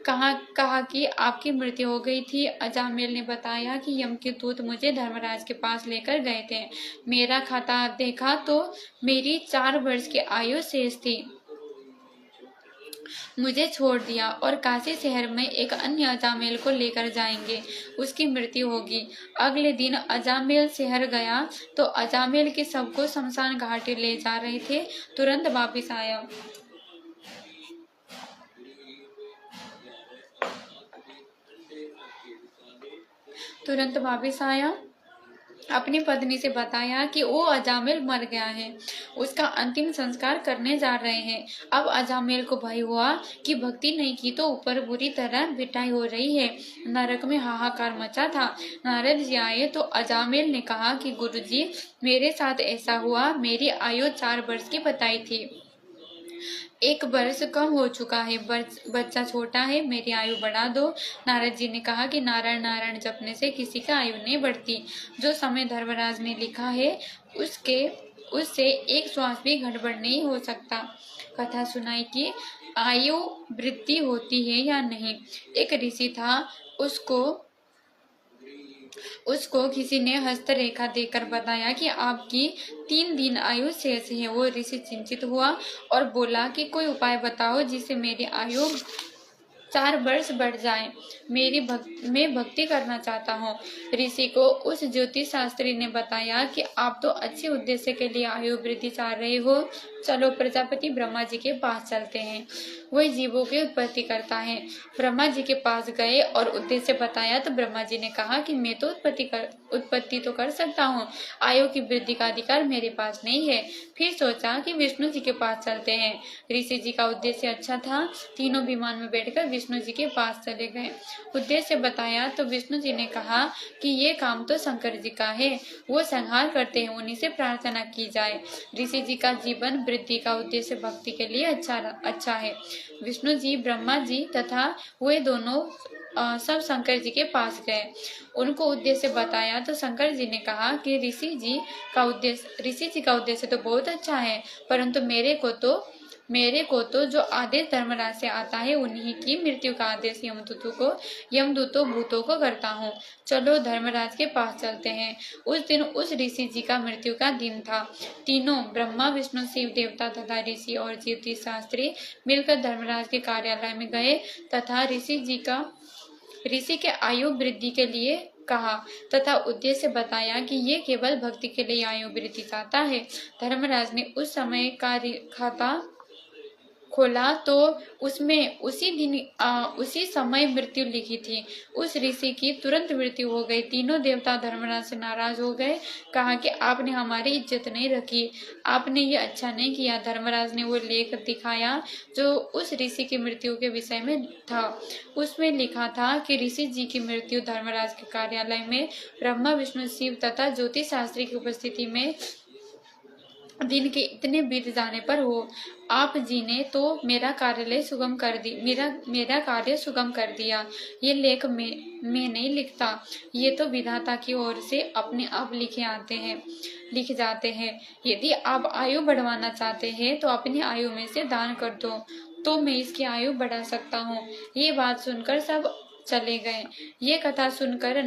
कहा कि आपकी मृत्यु हो गई थी। अजामेल ने बताया कि यम के दूत मुझे धर्मराज के पास लेकर गए थे। मेरा खाता देखा तो मेरी 4 वर्ष की आयु शेष थी। मुझे छोड़ दिया और काशी शहर में एक अन्य अजामेल को लेकर जाएंगे, उसकी मृत्यु होगी। अगले दिन अजामेल शहर गया तो अजामेल के शव को शमशान घाट ले जा रहे थे। तुरंत वापिस आया। अपनी पत्नी से बताया कि वो अजामेल मर गया है, उसका अंतिम संस्कार करने जा रहे हैं। अब अजामेल को भय हुआ कि भक्ति नहीं की तो ऊपर बुरी तरह पिटाई हो रही है। नरक में हाहाकार मचा था। नारद जी आए तो अजामेल ने कहा कि गुरुजी, मेरे साथ ऐसा हुआ। मेरी आयु 4 वर्ष की बताई थी, 1 वर्ष कम हो चुका है, बच्चा छोटा है, मेरी आयु बढ़ा दो। नारद जी ने कहा कि नारायण नारायण जपने से किसी का आयु नहीं बढ़ती। जो समय धर्मराज ने लिखा है उससे 1 श्वास भी गड़बड़ नहीं हो सकता। कथा सुनाई कि आयु वृद्धि होती है या नहीं। एक ऋषि था, उसको किसी ने हस्तरेखा देकर बताया कि आपकी 3 दिन आयु शेष है। वो ऋषि चिंतित हुआ और बोला कि कोई उपाय बताओ जिससे मेरी आयु 4 वर्ष बढ़ जाए। मैं भक्ति करना चाहता हूँ। ऋषि को उस ज्योतिष शास्त्री ने बताया कि आप तो अच्छे उद्देश्य के लिए आयु वृद्धि चाह रहे हो, चलो प्रजापति ब्रह्मा जी के पास चलते हैं, वही जीवों की उत्पत्ति करता है। ब्रह्मा जी के पास गए और उद्देश्य बताया तो ब्रह्मा जी ने कहा कि मैं तो उत्पत्ति तो कर सकता हूँ, आयु की वृद्धि का अधिकार मेरे पास नहीं है। फिर सोचा कि विष्णु जी के पास चलते हैं। ऋषि जी का उद्देश्य अच्छा था। तीनों विमान में बैठकर विष्णु जी के पास चले गए। उद्देश्य बताया तो विष्णु जी ने कहा कि ये काम तो शंकर जी का है, वो संहार करते हैं, उन्हीं से प्रार्थना की जाए। ऋषि जी का जीवन वृद्धि का उद्देश्य भक्ति के लिए अच्छा है। विष्णु जी, ब्रह्मा जी तथा वे दोनों सब शंकर जी के पास गए। उनको उद्देश्य बताया तो शंकर जी ने कहा कि ऋषि जी का उद्देश्य तो बहुत अच्छा है, परंतु मेरे को तो जो आदेश धर्मराज से आता है उन्हीं की मृत्यु का आदेश यमदूतों भूतों को करता हूँ। चलो धर्मराज के पास चलते हैं। उस दिन उस ऋषि जी का मृत्यु का दिन था। तीनों ब्रह्मा, विष्णु, शिव देवता तथा ऋषि और ज्योतिष शास्त्री मिलकर धर्मराज के कार्यालय में गए तथा ऋषि के आयु वृद्धि के लिए कहा तथा उद्देश्य बताया कि ये केवल भक्ति के लिए आयु वृद्धि चाहता है। धर्मराज ने उस समय का खाता खोला तो उसमें उसी समय मृत्यु लिखी थी। उस ऋषि की तुरंत मृत्यु हो गई। तीनों देवता धर्मराज से नाराज हो गए, कहा कि आपने हमारी इज्जत नहीं रखी, आपने ये अच्छा नहीं किया। धर्मराज ने वो लेख दिखाया जो उस ऋषि की मृत्यु के विषय में था। उसमें लिखा था कि ऋषि जी की मृत्यु धर्मराज के कार्यालय में ब्रह्मा, विष्णु, शिव तथा ज्योतिष शास्त्री की उपस्थिति में दिन के इतने बीत जाने पर हो। आप जी ने तो मेरा कार्य सुगम कर दिया। ये लेख मैं नहीं लिखता, ये तो विधाता की ओर से अपने आप लिख जाते हैं। यदि आप आयु बढ़वाना चाहते हैं तो अपनी आयु में से दान कर दो, तो मैं इसकी आयु बढ़ा सकता हूँ। ये बात सुनकर सब चले गए। ये कथा सुनाकर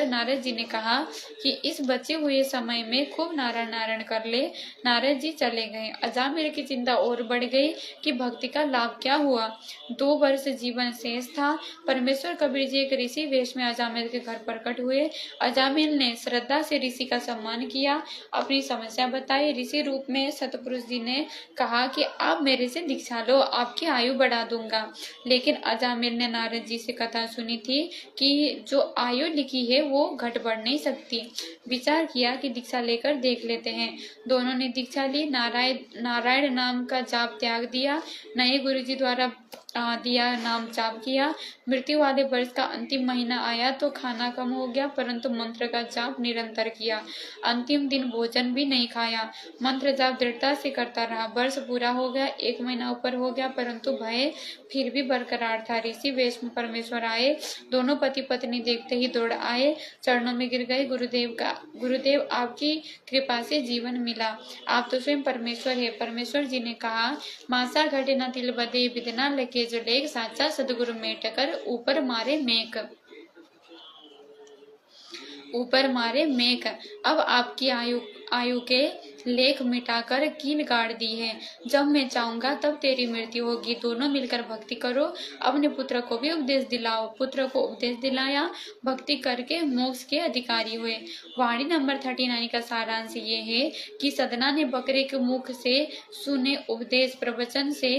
नारद जी ने कहा कि इस बचे हुए समय में खूब नारायण कर ले। नारद जी चले गए। अजामिल की चिंता और बढ़ गई कि भक्ति का लाभ क्या हुआ। 2 वर्ष जीवन शेष था। परमेश्वर कबीर जी एक ऋषि वेश में अजामिल के घर प्रकट हुए। अजामिल ने श्रद्धा से ऋषि का सम्मान किया, अपनी समस्या बताई। ऋषि रूप में सतपुरुष जी ने कहा कि आप मेरे से दीक्षा लो, आपकी आयु बढ़ा दूंगा। लेकिन अजामिल ने नारद से कथा सुनी थी कि जो आयु लिखी है वो घट बढ़ नहीं सकती। विचार किया कि दीक्षा लेकर देख लेते हैं। दोनों ने दीक्षा ली। नारायण नाम का जाप त्याग दिया। नए गुरुजी द्वारा दिया नाम जाप किया। मृत्यु वाले वर्ष का अंतिम महीना आया तो खाना कम हो गया, परंतु मंत्र का जाप निरंतर किया। अंतिम दिन भोजन भी नहीं खाया, मंत्र जाप दृढ़ता से करता रहा। वर्ष पूरा हो गया, 1 महीना ऊपर हो गया, परंतु भय फिर भी बरकरार था। ऋषि वेश में परमेश्वर आए। दोनों पति पत्नी देखते ही दौड़ आए, चरणों में गिर गए। गुरुदेव आपकी कृपा से जीवन मिला, आप तो स्वयं परमेश्वर है। परमेश्वर जी ने कहा, मासा घटे न तिल बदे, बिदना लगे जो लेख, साचा सदगुरु मेटकर ऊपर मारे मेघ। अब आपकी आयु के लेख मिटाकर कील गाड़ दी है। जब मैं चाहूंगा तब तेरी मृत्यु होगी। दोनों मिलकर भक्ति करो। अपने पुत्र को भी उपदेश दिलाओ। पुत्र को उपदेश दिलाया, भक्ति करके मोक्ष के अधिकारी हुए। वाणी नंबर 39 का सारांश ये है कि सदना ने बकरे के मुख से सुने उपदेश प्रवचन से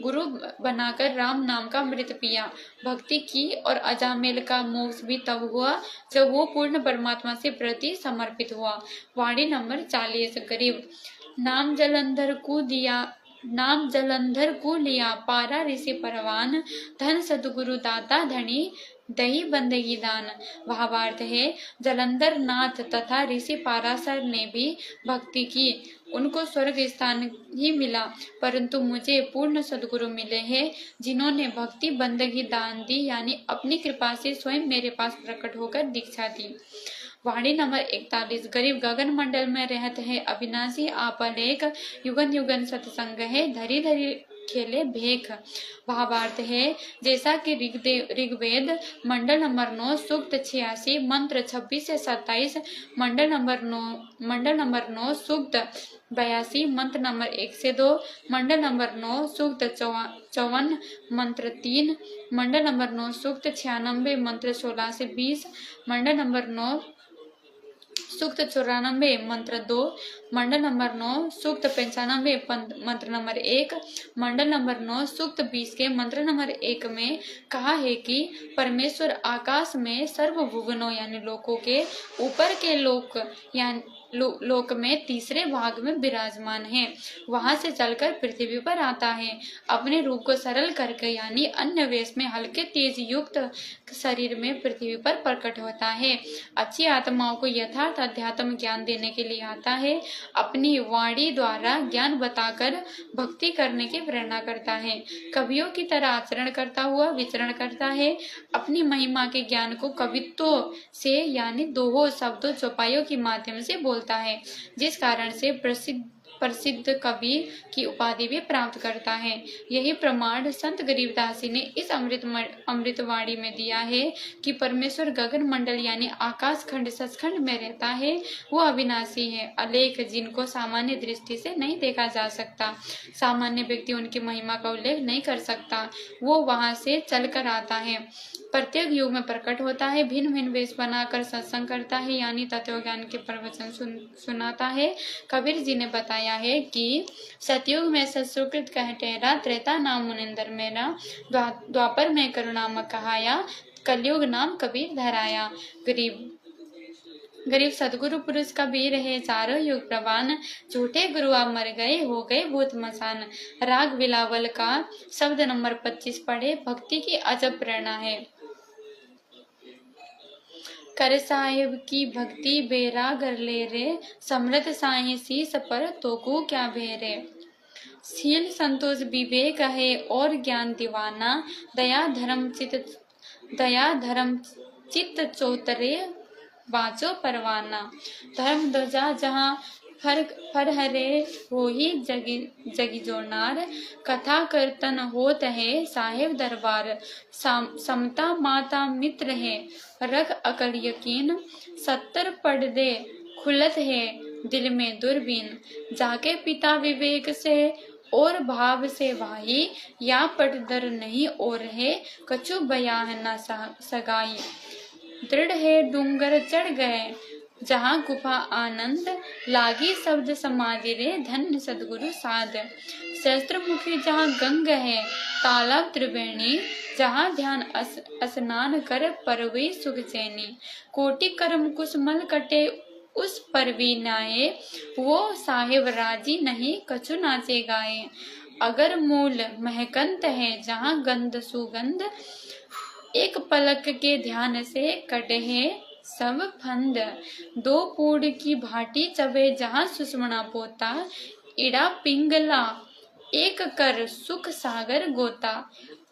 गुरु बनाकर राम नाम का अमृत पिया, भक्ति की और अजामिल का मोक्ष भी तब हुआ जब वो पूर्ण परमात्मा से प्रति समर्पित हुआ। वाणी नंबर 40। गरीब नाम जलंधर को लिया, पारा ऋषि परवान, धन सदगुरु दाता धनी, दही बंदगी दान। भावार्थ है, जलंधर नाथ तथा ऋषि पाराशर ने भी भक्ति की, उनको स्वर्ग स्थान ही मिला, परंतु मुझे पूर्ण सदगुरु मिले हैं जिन्होंने भक्ति बंदगी दान दी, यानी अपनी कृपा से स्वयं मेरे पास प्रकट होकर दीक्षा दी। वाणी नंबर 41। गरीब गगन मंडल में रहते हैं, अविनाशी आप अलेख, युगन युगन सत्संग है, धरी धरी खेले भेख। भावार्थ है, जैसा कि ऋग्वेद मंडल नंबर 9 सूक्त 86 मंत्र 26 से 27, मंडल नंबर 9 सूक्त 82 मंत्र नंबर 1 से 2, मंडल नंबर 9 सूक्त 54 मंत्र 3, मंडल नंबर 9 सूक्त 96 मंत्र 16 से 20, मंडल नंबर 9 सूक्त 94 मंत्र 2, मंडल नंबर 9 सूक्त 95 मंत्र नंबर 1, मंडल नंबर 9 सूक्त 20 के मंत्र नंबर 1 में कहा है कि परमेश्वर आकाश में सर्वभुवनों यानी लोकों के ऊपर के लोक में तीसरे भाग में विराजमान है। वहां से चलकर पृथ्वी पर आता है, अपने रूप को सरल करके यानी अन्य वेश में हल्के तेज युक्त शरीर में पृथ्वी पर प्रकट होता है। अच्छी आत्माओं को यथार्थ अध्यात्म ज्ञान देने के लिए आता है, अपनी वाणी द्वारा ज्ञान बताकर भक्ति करने की प्रेरणा करता है, कवियों की तरह आचरण करता हुआ विचरण करता है, अपनी महिमा के ज्ञान को कवित्वों से यानी दोहों शब्दों चौपाइयों के माध्यम से बोलता है, जिस कारण से प्रसिद्ध कवि की उपाधि भी प्राप्त करता है। यही प्रमाण संत गरीबदासी ने इस अमृतवाणी में दिया है कि परमेश्वर गगन मंडल यानी आकाश खंड सचखंड में रहता है। वो अविनाशी है, अलेख, जिनको सामान्य दृष्टि से नहीं देखा जा सकता। सामान्य व्यक्ति उनकी महिमा का उल्लेख नहीं कर सकता। वो वहां से चलकर आता है, प्रत्येक युग में प्रकट होता है, भिन्न भिन्न वेश बनाकर सत्संग करता है यानी तत्व ज्ञान के प्रवचन सुनाता है। कबीर जी ने बताया है कि सतयुग में सत्सुकृत कह ठहरा, त्रेता नाम मुनिंदर मेरा, द्वापर में करुणामय कहाया, कलयुग नाम कबीर धराया। गरीब सदगुरु पुरुष कबीर है, चारों युग प्रवान, झूठे गुरु आप मर गए, हो गए भूत मसान। राग बिलावल का शब्द नंबर 25 पढ़े, भक्ति की अजब प्रेरणा है। कर साहिब की भक्ति बेरा कर ले रे, समृत साहि शीस पर तोकू क्या भेरे। शील संतोष विवेक है और ज्ञान दीवाना, दया धर्म चित्त चौतरे बाचो परवाना। धर्म ध्वजा जहाँ फरहरे हो ही जगी जोरनार, कथा कीर्तन होत है साहेब दरबार। समता माता मित्र है, रख अकल यकीन, 70 पर्दे खुलत है दिल में दूरबीन। जाके पिता विवेक से और भाव से भाई, या पटदर नहीं और है कछु बयाह न सगाई। दृढ़ है डूंगर चढ़ गए जहाँ गुफा आनंद, लागी शब्द समाधि रे धन्य सदगुरु साध। शस्त्र मुखी जहाँ गंग है, तालाब त्रिवेणी, जहाँ ध्यान स्नान कर परवी सुख चैनी। कोटि कर्म कुसमल कटे उस पर भी नाये, वो साहिब राजी नहीं कछु नाचे गाए। अगर मूल महकंत है जहाँ गंध सुगंध, एक पलक के ध्यान से कटे है सब फंद। 2 पूड़ की भाटी चबे जहाँ सुषमना पोता, इड़ा पिंगला एक कर सुख सागर गोता।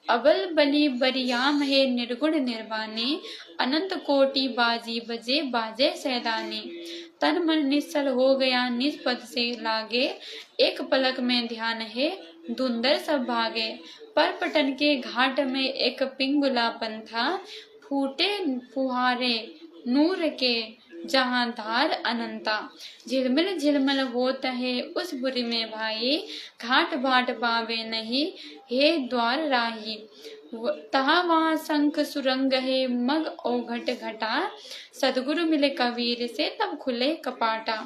अबल बलि बरियाम है निर्गुण निर्वाणी, अनंत कोटि बाजी बजे बाजे सैदानी। तन मन निश्चल हो गया निज पद से लागे, एक पलक में ध्यान है धुंधर सब भागे। परपटन के घाट में एक पिंगुला पंथा, फूटे फुहारे नूर के जहाँ धार अनंता। झिलमिल झिलमिल होत है उस बुरी में भाई, घाट बाट पावे नहीं हे द्वार राही। तहाँ वहाँ शंख सुरंग है मग औघट घटा, सदगुरु मिले कबीर से तब खुले कपाटा।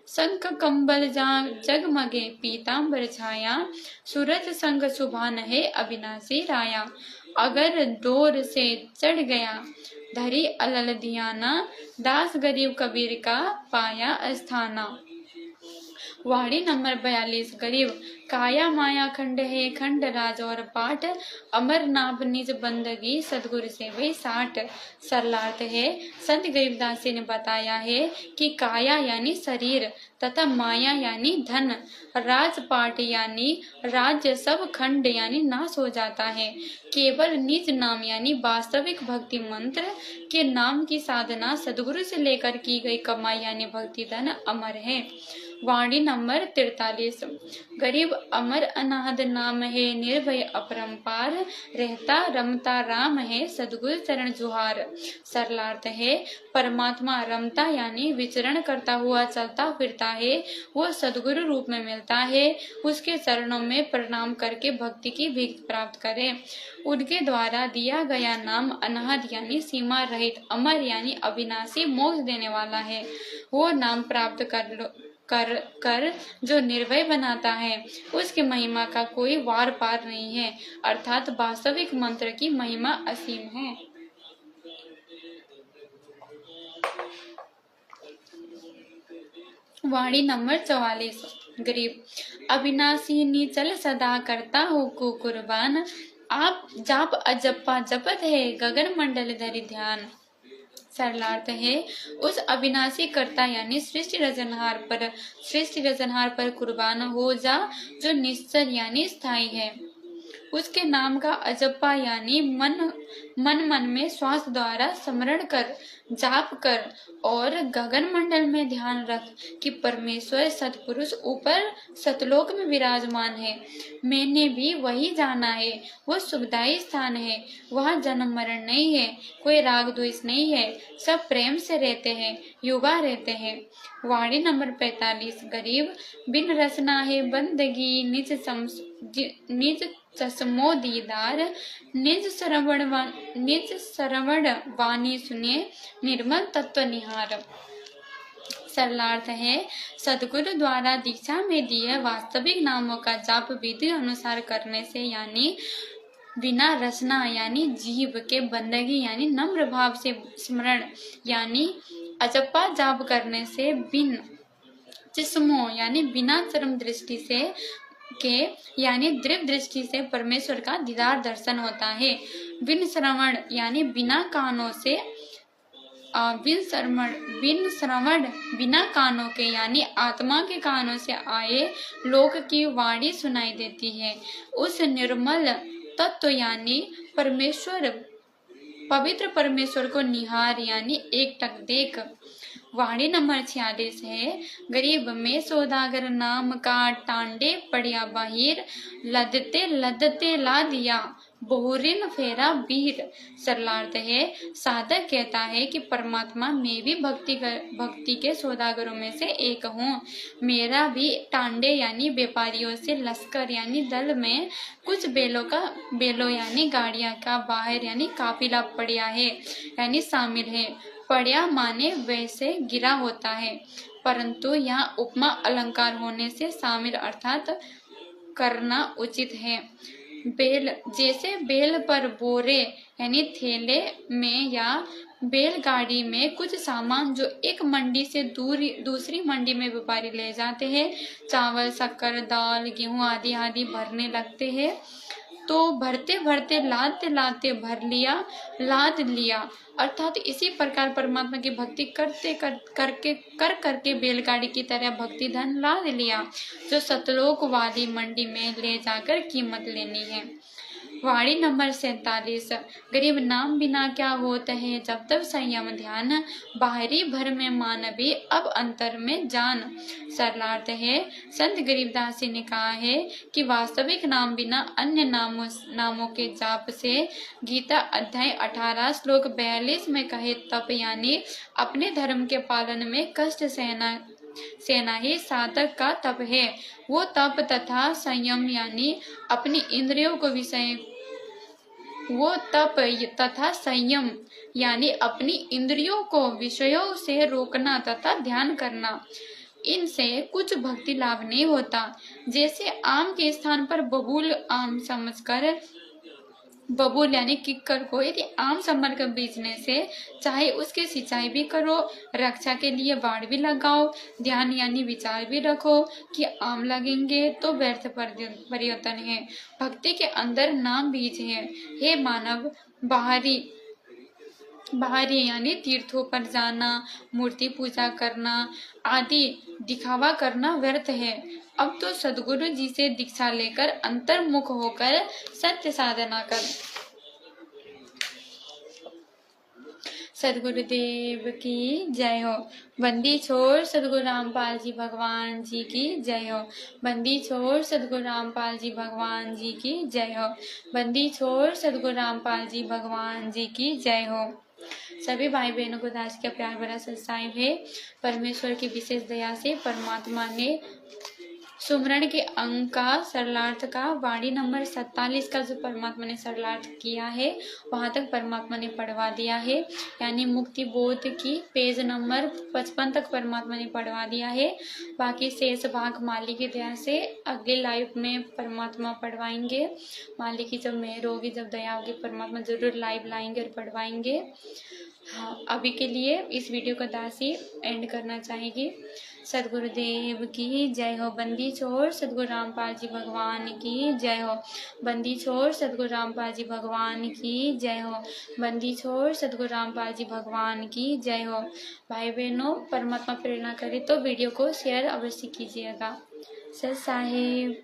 शंख कंबल जहाँ जगमगे पीताम्बर छाया, सूरज संग सुभान है अविनाशी राया। अगर डोर से चढ़ गया धरी अलल धियाना, दास गरीब कबीर का पाया स्थाना। वाणी नंबर 42 गरीब काया माया खंड है खंड राज और पाठ, अमर नाभ निज बंदगी सदगुरु से वही 60। सरलार्थ है, संत गरीबदासी ने बताया है कि काया यानी शरीर तथा माया यानी धन, राजपाट यानी राज्य सब, खंड यानी नाश हो जाता है। केवल निज नाम यानी वास्तविक भक्ति मंत्र के नाम की साधना, सदगुरु से लेकर की गई कमाई यानी भक्ति धन अमर है। वाणी नंबर 43। गरीब अमर अनाहद नाम है, निर्भय अपरंपार, रहता रमता राम है, सदगुरु चरण जुहार। सरलार्थ है, परमात्मा रमता यानी विचरण करता हुआ चलता फिरता है, वो सदगुरु रूप में मिलता है। उसके चरणों में प्रणाम करके भक्ति की भीख प्राप्त करे। उनके द्वारा दिया गया नाम अनाहद यानी सीमा रहित, अमर यानी अविनाशी, मोक्ष देने वाला है। वो नाम प्राप्त कर जो निर्भय बनाता है, उसकी महिमा का कोई वार पार नहीं है, अर्थात वास्तविक मंत्र की महिमा असीम है। वाणी नंबर 44। गरीब अविनाशी निचल सदा करता हो को कुर्बान, आप जाप अजप्पा जपत है, गगन मंडल धरि ध्यान। सरलार्थ है, उस अविनाशी कर्ता यानी सृष्टि रचनहार पर कुर्बान हो जा, जो निश्चल यानी स्थायी है। उसके नाम का अजप्पा यानी मन में श्वास द्वारा स्मरण कर, जाप कर और गगन मंडल में ध्यान रख कि परमेश्वर सतपुरुष ऊपर सतलोक में विराजमान है। मैंने भी वही जाना है, वो सुखदायी स्थान है, वहाँ जन्म मरण नहीं है, कोई राग द्वेष नहीं है, सब प्रेम से रहते हैं, युवा रहते हैं। वाणी नंबर 45। गरीब बिन रसना है बंदगी, निज चश्मो दीदार, निज श्रवण वाणी सुने, निर्मल तत्व निहार। सरलार्थ है, सदगुरु द्वारा दीक्षा में दिए वास्तविक नामों का जाप विधि अनुसार करने से यानी बिना रचना यानी जीव के बंदगी यानी नम्र भाव से स्मरण यानी अजप्पा जाप करने से, बिन चिस्मो यानी बिना चरम दृष्टि से के यानी दृढ़ दृष्टि से परमेश्वर का दीदार दर्शन होता है। बिन श्रवण यानी बिना कानों से, बिन श्रवण बिना कानों के यानी आत्मा के कानों से आए लोक की वाणी सुनाई देती है। उस निर्मल तत्व यानी परमेश्वर, पवित्र परमेश्वर को निहार यानी एकटक देख। वाणी नंबर 46 है। गरीब में सौदागर नाम का, टांडे पड़िया बाहिर, लदते ला दिया, बहुरिन फेरा बीर। सरलार्थ है, साधक कहता है कि परमात्मा मैं भी भक्ति के सौदागरों में से एक हूँ। मेरा भी टांडे यानी व्यापारियों से लश्कर यानी दल में कुछ बेलों यानी गाड़ियां का, बाहर यानी काफिला पड़िया है यानी शामिल है। पड़िया माने वैसे गिरा होता है, परंतु यहाँ उपमा अलंकार होने से शामिल अर्थात करना उचित है। बेल जैसे बेल पर बोरे यानी थैले में या बैलगाड़ी में कुछ सामान जो एक मंडी से दूसरी मंडी में व्यापारी ले जाते हैं, चावल शक्कर दाल गेहूं आदि आदि भरने लगते हैं, तो भरते भरते लादते भर लिया लाद लिया। अर्थात इसी प्रकार परमात्मा की भक्ति करके बैलगाड़ी की तरह भक्ति धन लाद लिया, जो सतलोक वाली मंडी में ले जाकर कीमत लेनी है। वाणी नंबर 47। गरीब नाम बिना क्या होता है, जब तक संयम ध्यान, बाहरी भर में मानवी अब अंतर में जान। सरलार्थ है, संत गरीबदास जी ने कहा है कि वास्तविक नाम बिना अन्य नामों के जाप से, गीता अध्याय 18 श्लोक 42 में कहे तप यानी अपने धर्म के पालन में कष्ट सहना ही साधक का तप है। वो तप तथा संयम यानी अपनी इंद्रियों को विषयों से रोकना तथा ध्यान करना, इनसे कुछ भक्ति लाभ नहीं होता। जैसे आम के स्थान पर बबूल आम समझकर, बबूल यानी किक्कर को यदि आम समझ कर बेचने से, चाहे उसकी सिंचाई भी करो, रक्षा के लिए बाड़ भी लगाओ, ध्यान यानी विचार भी रखो कि आम लगेंगे, तो व्यर्थ परिवर्तन है। भक्ति के अंदर नाम बीज है। हे मानव, बाहरी यानी तीर्थों पर जाना, मूर्ति पूजा करना आदि दिखावा करना व्यर्थ है। अब तो सदगुरु जी से दीक्षा लेकर अंतर्मुख होकर सत्य साधना कर सद्गुरुदेव की जय हो। बंदी छोड़ सद्गुरु रामपाल जी भगवान जी की जय हो। बंदी छोड़ सद्गुरु रामपाल जी भगवान जी की जय हो। बंदी छोड़ सद्गुरु रामपाल जी भगवान जी की जय हो। सभी भाई बहनों को दास का प्यार भरा सत्साई है। परमेश्वर की विशेष दया से परमात्मा ने सुमरण के अंक का सरलार्थ का वाणी नंबर 47 का जो परमात्मा ने सरलार्थ किया है वहां तक परमात्मा ने पढ़वा दिया है। यानी मुक्ति बोध की पेज नंबर 55 तक परमात्मा ने पढ़वा दिया है। बाकी शेष भाग मालिक की दया से अगले लाइव में परमात्मा पढ़वाएंगे। मालिक की जब मेहर होगी, जब दया होगी, परमात्मा जरूर लाइव लाएंगे और पढ़वाएंगे। हाँ, अभी के लिए इस वीडियो का दासी एंड करना चाहेगी। सद्गुरुदेव की जय हो। बंदी छोड़ सद्गुरु रामपाल जी भगवान की जय हो। बंदी छोड़ सद्गुरु रामपाल जी भगवान की जय हो। बंदी छोड़ सद्गुरु रामपाल जी भगवान की जय हो। भाई बहनों, परमात्मा प्रेरणा करे तो वीडियो को शेयर अवश्य कीजिएगा। सत साहिब।